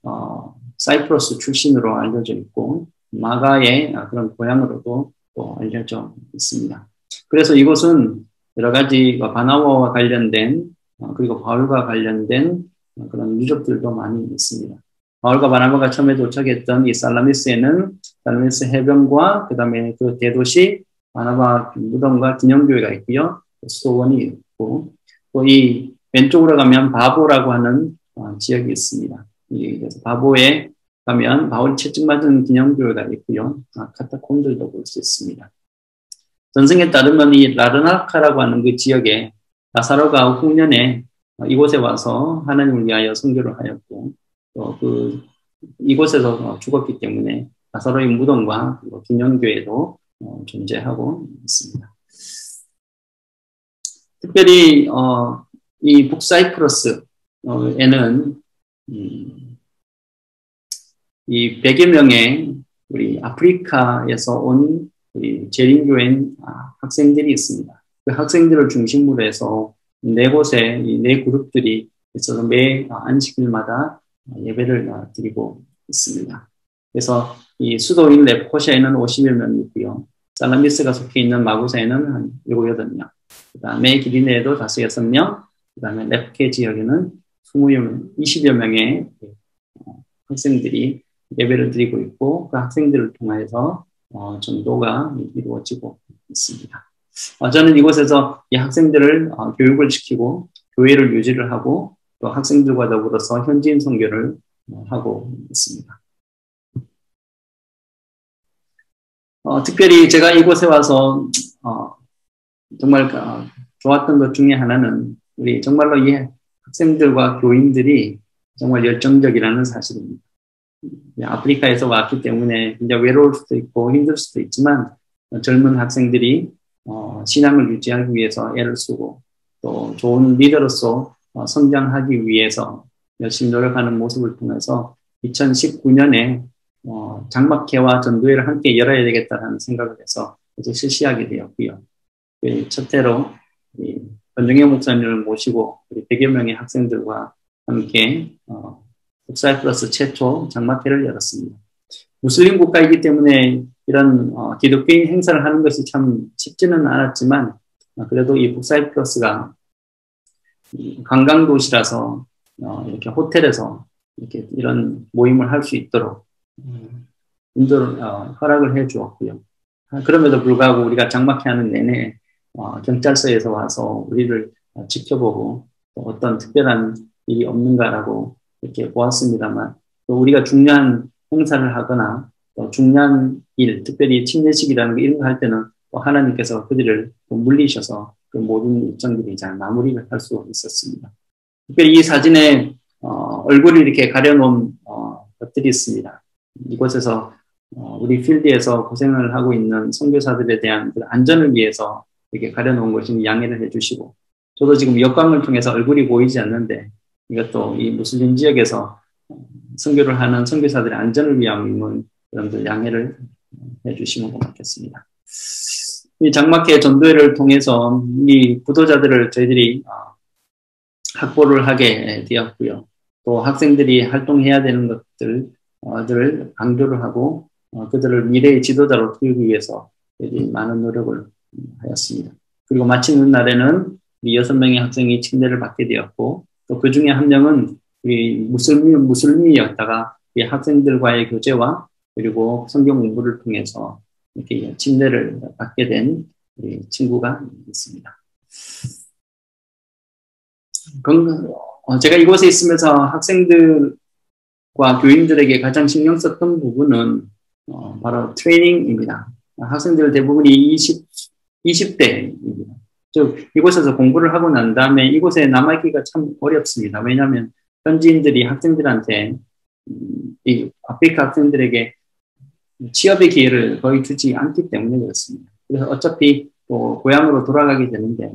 사이프러스 출신으로 알려져 있고 마가의 그런 고향으로도 또 알려져 있습니다. 그래서 이곳은 여러 가지 바나바와 관련된 그리고 바울과 관련된 그런 유적들도 많이 있습니다. 바울과 바나바가 처음에 도착했던 이 살라미스에는 살라미스 해변과 그 다음에 그 대도시 바나바 무덤과 기념교회가 있고요. 수도원이 있고 또 이 왼쪽으로 가면 바보라고 하는 지역이 있습니다. 그래서 바보에 가면 바울이 채찍맞은 기념교회가 있고요. 카타콤들도 볼 수 있습니다. 전승에 따르면 이 라르나카라고 하는 그 지역에 나사로가 후년에 이곳에 와서 하나님을 위하여 선교를 하였고 또 이곳에서 죽었기 때문에 나사로의 무덤과 기념교회도 존재하고 있습니다. 특별히 이 북사이프러스에는 이 100여 명의 우리 아프리카에서 온 우리 재림교회 학생들이 있습니다. 그 학생들을 중심으로 해서 4곳에 이 4그룹들이 있어서 매 안식일마다 예배를 드리고 있습니다. 그래서 이 수도인 레프코샤에는 50여 명이 있고요. 살라미스가 속해 있는 마구사에는 한 7, 8명. 그 다음에 기리네에도 5, 6명. 그 다음에 레프케 지역에는 20여 명의 학생들이 예배를 드리고 있고 그 학생들을 통해서 전도가 이루어지고 있습니다. 저는 이곳에서 이 학생들을 교육을 시키고 교회를 유지를 하고 또 학생들과 더불어서 현지인 선교를 하고 있습니다. 특별히 제가 이곳에 와서 정말 좋았던 것 중에 하나는 우리 정말로 이 학생들과 교인들이 정말 열정적이라는 사실입니다. 아프리카에서 왔기 때문에 굉장히 외로울 수도 있고 힘들 수도 있지만 젊은 학생들이 신앙을 유지하기 위해서 애를 쓰고 또 좋은 리더로서 성장하기 위해서 열심히 노력하는 모습을 통해서 2019년에 장막회와 전도회를 함께 열어야 되겠다는 생각을 해서 이제 실시하게 되었고요. 첫 해로 권정혜 목사님을 모시고 100여 명의 학생들과 함께 북사이프러스 최초 장막회를 열었습니다. 무슬림 국가이기 때문에 이런 기독교인 행사를 하는 것이 참 쉽지는 않았지만 그래도 이 북사이프러스가 관광도시라서 이렇게 호텔에서 이렇게 이런 모임을 할 수 있도록 인도를 허락을 해 주었고요. 그럼에도 불구하고 우리가 장막회 하는 내내 경찰서에서 와서 우리를 지켜보고 어떤 특별한 일이 없는가라고 이렇게 보았습니다만 또 우리가 중요한 행사를 하거나 또 중요한 일, 특별히 침례식이라는 거 이런 거 할 때는 또 하나님께서 그들을 또 물리셔서 그 모든 일정들이 잘 마무리를 할 수 있었습니다. 특별히 이 사진에 얼굴을 이렇게 가려놓은 것들이 있습니다. 이곳에서 우리 필드에서 고생을 하고 있는 선교사들에 대한 그 안전을 위해서 이렇게 가려놓은 것이 양해를 해주시고 저도 지금 역광을 통해서 얼굴이 보이지 않는데 이것도 이 무슬림 지역에서 선교를 하는 선교사들의 안전을 위함이면 여러분들 양해를 해주시면 고맙겠습니다. 이 장막회 전도회를 통해서 이 부도자들을 저희들이 확보를 하게 되었고요. 또 학생들이 활동해야 되는 것들을 강조를 하고 그들을 미래의 지도자로 키우기 위해서 저희들이 많은 노력을 하였습니다. 그리고 마치는 날에는 이 6명의 학생이 침례를 받게 되었고 또 그 중에 한 명은 우리 무슬림이었다가 이 학생들과의 교제와 그리고 성경 공부를 통해서 이렇게 침례를 받게 된 친구가 있습니다. 제가 이곳에 있으면서 학생들과 교인들에게 가장 신경 썼던 부분은 바로 트레이닝입니다. 학생들 대부분이 20대입니다. 즉 이곳에서 공부를 하고 난 다음에 이곳에 남아있기가 참 어렵습니다. 왜냐하면 현지인들이 학생들한테 이 아프리카 학생들에게 취업의 기회를 거의 주지 않기 때문에 그렇습니다. 그래서 어차피 또 고향으로 돌아가게 되는데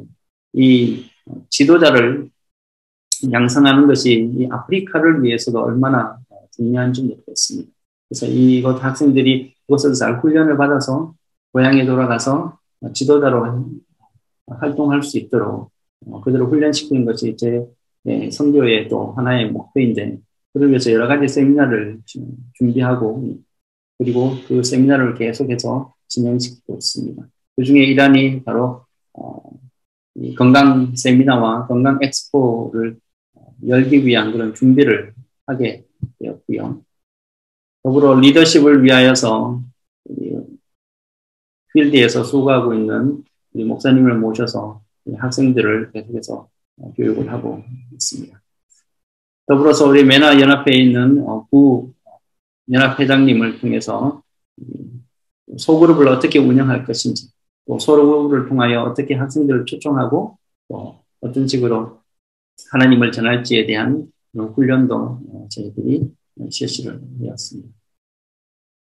이 지도자를 양성하는 것이 이 아프리카를 위해서도 얼마나 중요한지 모르겠습니다. 그래서 이곳 학생들이 이곳에서 잘 훈련을 받아서 고향에 돌아가서 지도자로 활동할 수 있도록 그들을 훈련시키는 것이 제 선교의 또 하나의 목표인데 그를 위해서 여러 가지 세미나를 준비하고 그리고 그 세미나를 계속해서 진행시키고 있습니다. 그 중에 일환이 바로 이 건강 세미나와 건강 엑스포를 열기 위한 그런 준비를 하게 되었고요. 더불어 리더십을 위하여서 필드에서 수고하고 있는 우리 목사님을 모셔서 학생들을 계속해서 교육을 하고 있습니다. 더불어서 우리 메나 연합회에 있는 구 연합회장님을 통해서 소그룹을 어떻게 운영할 것인지 또 소그룹을 통하여 어떻게 학생들을 초청하고 또 어떤 식으로 하나님을 전할지에 대한 훈련도 저희들이 실시를 하였습니다.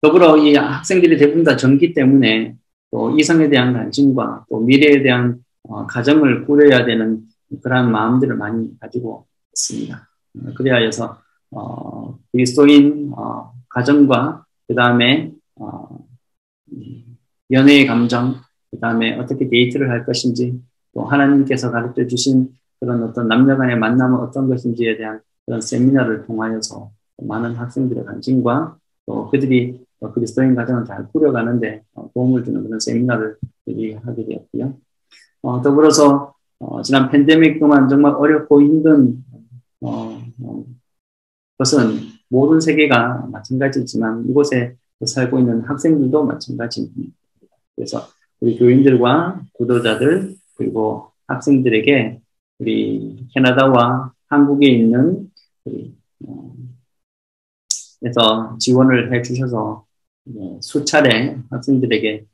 더불어 이 학생들이 대부분 다 젊기 때문에 또 이성에 대한 관심과 또 미래에 대한 가정을 꾸려야 되는 그러한 마음들을 많이 가지고 있습니다. 그리하여서 그리스도인 가정과 그 다음에 연애의 감정, 그 다음에 어떻게 데이트를 할 것인지 또 하나님께서 가르쳐 주신 그런 어떤 남녀 간의 만남은 어떤 것인지에 대한 그런 세미나를 통하여서 많은 학생들의 관심과 또 그들이 그리스도인 가정을 잘 꾸려가는데 도움을 주는 그런 세미나를 하게 되었고요. 더불어서 지난 팬데믹 동안 정말 어렵고 힘든 것은 모든 세계가 마찬가지지만 이곳에 살고 있는 학생들도 마찬가지입니다. 그래서 우리 교인들과 구도자들 그리고 학생들에게 우리 캐나다와 한국에 있는 그래서 지원을 해주셔서 수차례 학생들에게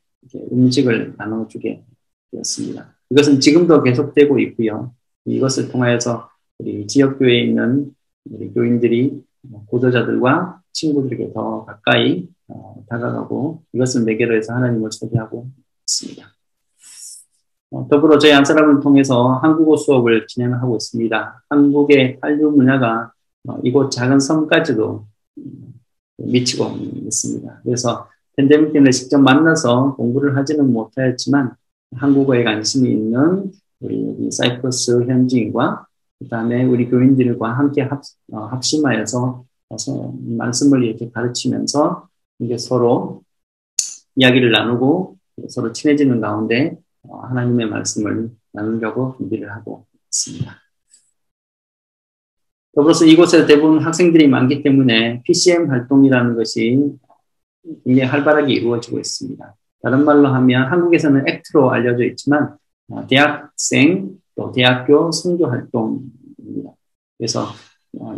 음식을 나눠주게 되었습니다. 이것은 지금도 계속되고 있고요. 이것을 통하여서 우리 지역교회에 있는 우리 교인들이 구도자들과 친구들에게 더 가까이 다가가고 이것을 매개로 해서 하나님을 소개하고 있습니다. 더불어 저희 한 사람을 통해서 한국어 수업을 진행하고 있습니다. 한국의 한류 문화가 이곳 작은 섬까지도 미치고 있습니다. 그래서 팬데믹 때문에 직접 만나서 공부를 하지는 못하였지만 한국어에 관심이 있는 우리 사이프러스 현지인과 그 다음에 우리 교인들과 함께 합심하여서 말씀을 이렇게 가르치면서 이게 서로 이야기를 나누고 서로 친해지는 가운데 하나님의 말씀을 나누려고 준비를 하고 있습니다. 더불어서 이곳에 대부분 학생들이 많기 때문에 PCM 활동이라는 것이 굉장히 활발하게 이루어지고 있습니다. 다른 말로 하면 한국에서는 액트로 알려져 있지만 대학생 또 대학교 선교 활동입니다. 그래서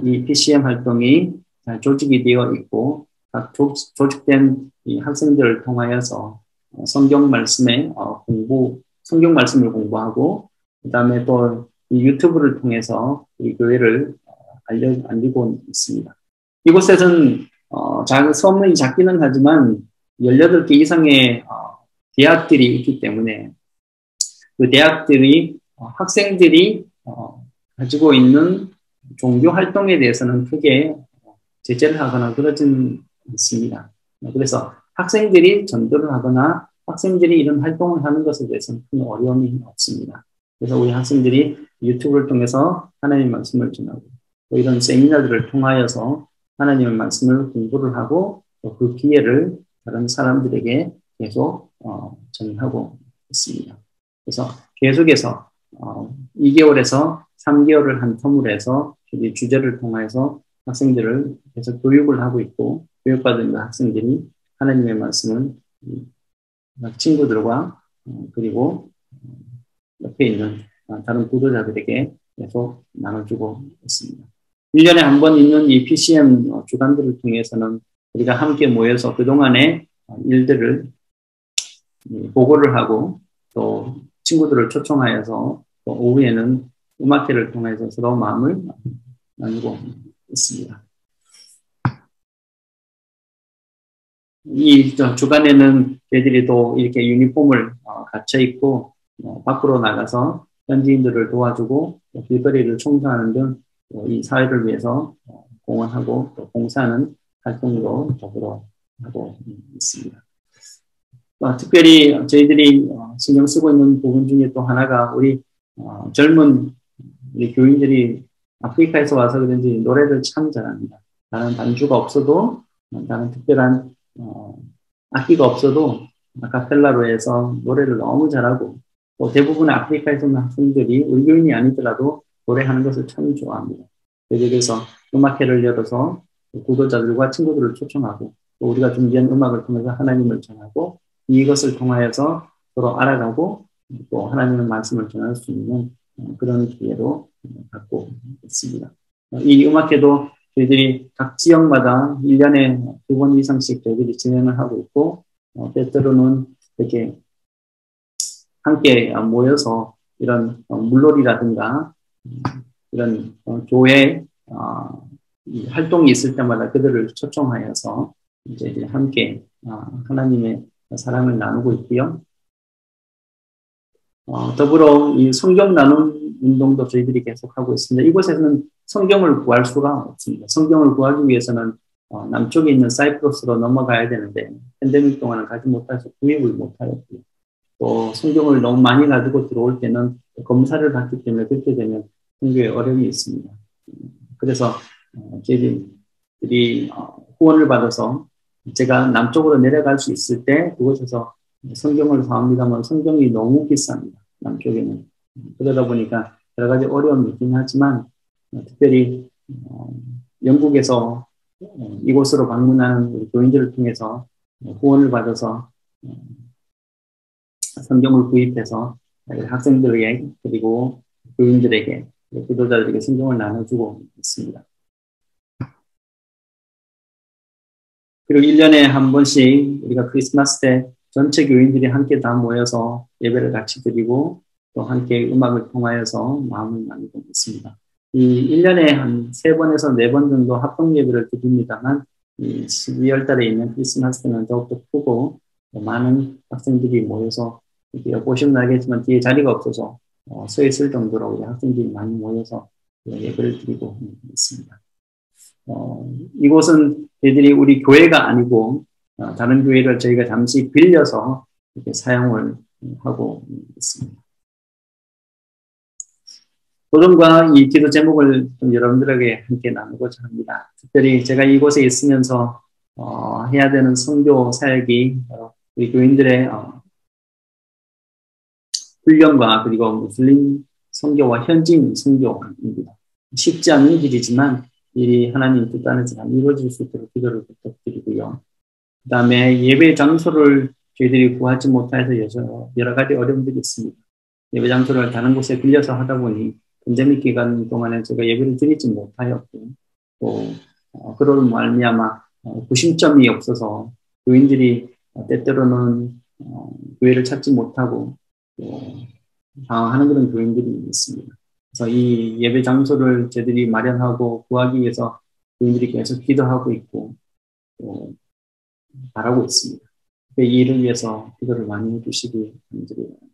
이 PCM 활동이 잘 조직이 되어 있고 각 조직된 이 학생들을 통하여서 성경 말씀의 성경 말씀을 공부하고 그 다음에 또 이 유튜브를 통해서 이 교회를 알리고 있습니다. 이곳에서는 소문이 작기는 하지만 18개 이상의 대학들이 있기 때문에 그 대학들이 학생들이 가지고 있는 종교 활동에 대해서는 크게 제재를 하거나 그러진 않습니다. 그래서 학생들이 전도를 하거나 학생들이 이런 활동을 하는 것에 대해서는 큰 어려움이 없습니다. 그래서 우리 학생들이 유튜브를 통해서 하나님의 말씀을 전하고 또 이런 세미나들을 통하여서 하나님의 말씀을 공부를 하고 또 그 기회를 다른 사람들에게 계속 전하고 있습니다. 그래서 계속해서 2개월에서 3개월을 한 텀으로 해서 주제를 통해서 학생들을 계속 교육을 하고 있고 교육받은 학생들이 하나님의 말씀을 친구들과 그리고 옆에 있는 다른 구도자들에게 계속 나눠주고 있습니다. 1년에 한 번 있는 이 PCM 주간들을 통해서는 우리가 함께 모여서 그동안의 일들을 보고를 하고 또 친구들을 초청하여서 또 오후에는 음악회를 통해서 서로 마음을 나누고 있습니다. 이 주간에는 저희들이 또 이렇게 유니폼을 갖춰 입고 밖으로 나가서 현지인들을 도와주고 길거리를 청소하는 등 이 사회를 위해서 공헌하고 또 봉사하는 활동도 더불어 하고 있습니다. 특별히 저희들이 신경 쓰고 있는 부분 중에 또 하나가 우리 젊은 우리 교인들이 아프리카에서 와서 그런지 노래를 참 잘합니다. 다른 반주가 없어도 다른 특별한 악기가 없어도 아카펠라로 해서 노래를 너무 잘하고 또 대부분의 아프리카에서 오는 학생들이 우리 교인이 아니더라도 노래하는 것을 참 좋아합니다. 그래서 음악회를 열어서 구도자들과 친구들을 초청하고 또 우리가 준비한 음악을 통해서 하나님을 전하고 이것을 통하여서 서로 알아가고 또 하나님의 말씀을 전할 수 있는 그런 기회로 갖고 있습니다. 이 음악회도 저희들이 각 지역마다 1년에 2번 이상씩 저희들이 진행을 하고 있고 때때로는 이렇게 함께 모여서 이런 물놀이라든가 이런 교회 활동이 있을 때마다 그들을 초청하여서 이제 함께 하나님의 사랑을 나누고 있고요. 더불어 이 성경 나눔 운동도 저희들이 계속하고 있습니다. 이곳에서는 성경을 구할 수가 없습니다. 성경을 구하기 위해서는 남쪽에 있는 사이프러스로 넘어가야 되는데 팬데믹 동안은 가지 못해서 구입을 못하였고요. 또 성경을 너무 많이 가지고 들어올 때는 검사를 받기 때문에 그렇게 되면 성교에 어려움이 있습니다. 그래서 저희들이 후원을 받아서 제가 남쪽으로 내려갈 수 있을 때 그곳에서 성경을 사옵니다만 성경이 너무 비쌉니다. 남쪽에는. 그러다 보니까 여러 가지 어려움이 있긴 하지만 특별히 영국에서 이곳으로 방문하는 우리 교인들을 통해서 후원을 받아서 성경을 구입해서 학생들에게 그리고 교인들에게 기도자들에게 성경을 나눠주고 있습니다. 그리고 1년에 한 번씩 우리가 크리스마스 때 전체 교인들이 함께 다 모여서 예배를 같이 드리고 또 함께 음악을 통하여서 마음을 나누고 있습니다. 이 1년에 한 3번에서 4번 정도 합동 예배를 드립니다만 이 12월 달에 있는 크리스마스 때는 더욱더 크고 많은 학생들이 모여서 이렇게 보시면 알겠지만 뒤에 자리가 없어서 서 있을 정도로 우리 학생들이 많이 모여서 예배를 드리고 있습니다. 이곳은 저희들이 우리 교회가 아니고 다른 교회를 저희가 잠시 빌려서 이렇게 사용을 하고 있습니다. 도전과 이 기도 제목을 좀 여러분들에게 함께 나누고자 합니다. 특별히 제가 이곳에 있으면서 해야 되는 선교 사역이 우리 교인들의 훈련과 그리고 무슬림 선교와 현지인 선교입니다. 쉽지 않은 길이지만 이 하나님 뜻 안에서 다 이루어질 수 있도록 기도를 부탁드리고요. 그 다음에 예배 장소를 저희들이 구하지 못해서 여러 가지 어려움들이 있습니다. 예배 장소를 다른 곳에 빌려서 하다 보니 팬데믹 기간 동안에 제가 예배를 드리지 못하였고 또 그런 말미암아 구심점이 없어서 교인들이 때때로는 교회를 찾지 못하고 또 방황하는 그런 교인들이 있습니다. 그래서 이 예배 장소를 저희들이 마련하고 구하기 위해서 교인들이 계속 기도하고 있고 또 바라고 있습니다. 이 일을 위해서 기도를 많이 해주시기 바랍니다.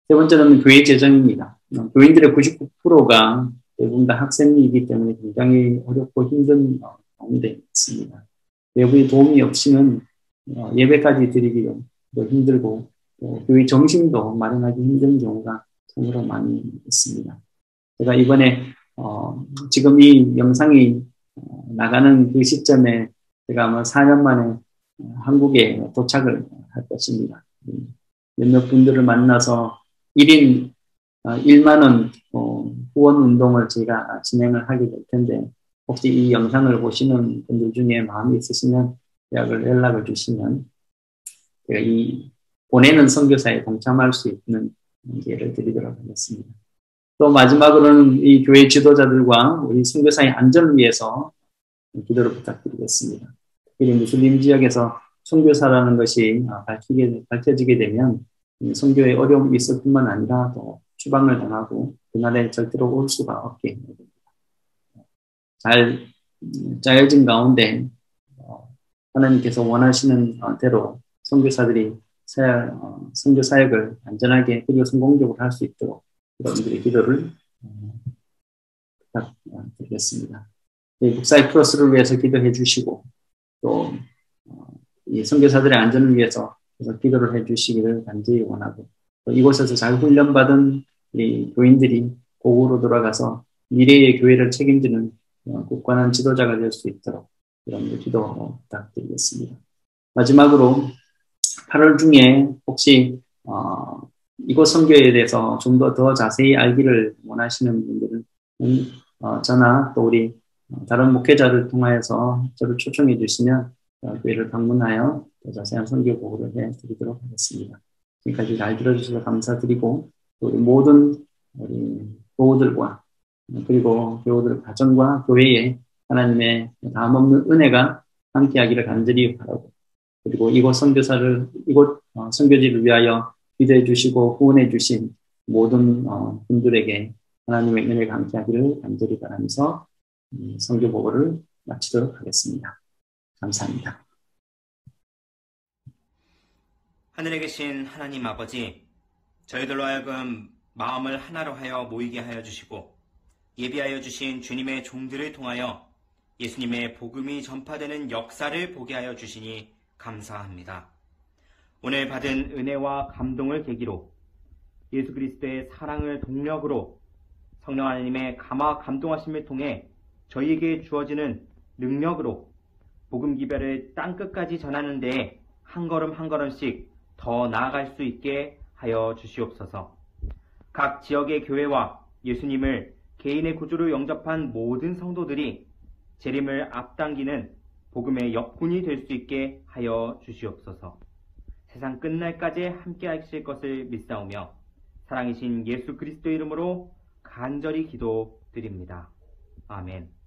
세 번째는 교회 재정입니다. 교인들의 99%가 대부분 다 학생이기 때문에 굉장히 어렵고 힘든 가운데 있습니다. 외부의 도움이 없이는 예배까지 드리기도 힘들고 또 교회 점심도 마련하기 힘든 경우가 참으로 많이 있습니다. 제가 이번에 지금 이 영상이 나가는 그 시점에 제가 아마 4년 만에 한국에 도착을 할 것입니다. 몇몇 분들을 만나서 1인 1만 원 후원 운동을 제가 진행을 하게 될 텐데 혹시 이 영상을 보시는 분들 중에 마음이 있으시면 연락을 주시면 제가 이 보내는 선교사에 동참할 수 있는 기회를 드리도록 하겠습니다. 또 마지막으로는 이 교회 지도자들과 우리 선교사의 안전을 위해서 기도를 부탁드리겠습니다. 특히 무슬림 지역에서 선교사라는 것이 밝혀지게 되면 선교에 어려움이 있을 뿐만 아니라 또 추방을 당하고 그날에 절대로 올 수가 없게 됩니다. 잘 짜여진 가운데 하나님께서 원하시는 대로 선교사들이 선교 사역을 안전하게 그리고 성공적으로 할 수 있도록 여러분들의 기도를 부탁드리겠습니다. 국사의 플러스를 위해서 기도해 주시고 또 이 선교사들의 안전을 위해서 기도를 해 주시기를 간절히 원하고 또 이곳에서 잘 훈련받은 우리 교인들이 고국으로 돌아가서 미래의 교회를 책임지는 굳건한 지도자가 될 수 있도록 여러분들 기도 부탁드리겠습니다. 마지막으로 8월 중에 혹시 이곳 선교에 대해서 좀 더 자세히 알기를 원하시는 분들은 저나 또 우리 다른 목회자를 통하여서 저를 초청해 주시면 교회를 방문하여 더 자세한 선교 보고를 해드리도록 하겠습니다. 지금까지 잘 들어주셔서 감사드리고 우리 모든 우리 교우들과 그리고 교우들 가정과 교회에 하나님의 다함없는 은혜가 함께하기를 간절히 바라고 그리고 이곳 선교지를 위하여 기도해 주시고 후원해 주신 모든 분들에게 하나님의 은혜가 함께하기를 간절히 바라면서 선교 보고를 마치도록 하겠습니다. 감사합니다. 하늘에 계신 하나님 아버지, 저희들로 하여금 마음을 하나로 하여 모이게 하여 주시고 예비하여 주신 주님의 종들을 통하여 예수님의 복음이 전파되는 역사를 보게 하여 주시니 감사합니다. 오늘 받은 은혜와 감동을 계기로 예수 그리스도의 사랑을 동력으로 성령 하나님의 감화 감동하심을 통해 저희에게 주어지는 능력으로 복음 기별을 땅끝까지 전하는 데에 한 걸음 한 걸음씩 더 나아갈 수 있게 하여 주시옵소서. 각 지역의 교회와 예수님을 개인의 구주로 영접한 모든 성도들이 재림을 앞당기는 복음의 역군이 될 수 있게 하여 주시옵소서. 세상 끝날까지 함께 하실 것을 믿사오며 사랑이신 예수 그리스도 이름으로 간절히 기도드립니다. 아멘.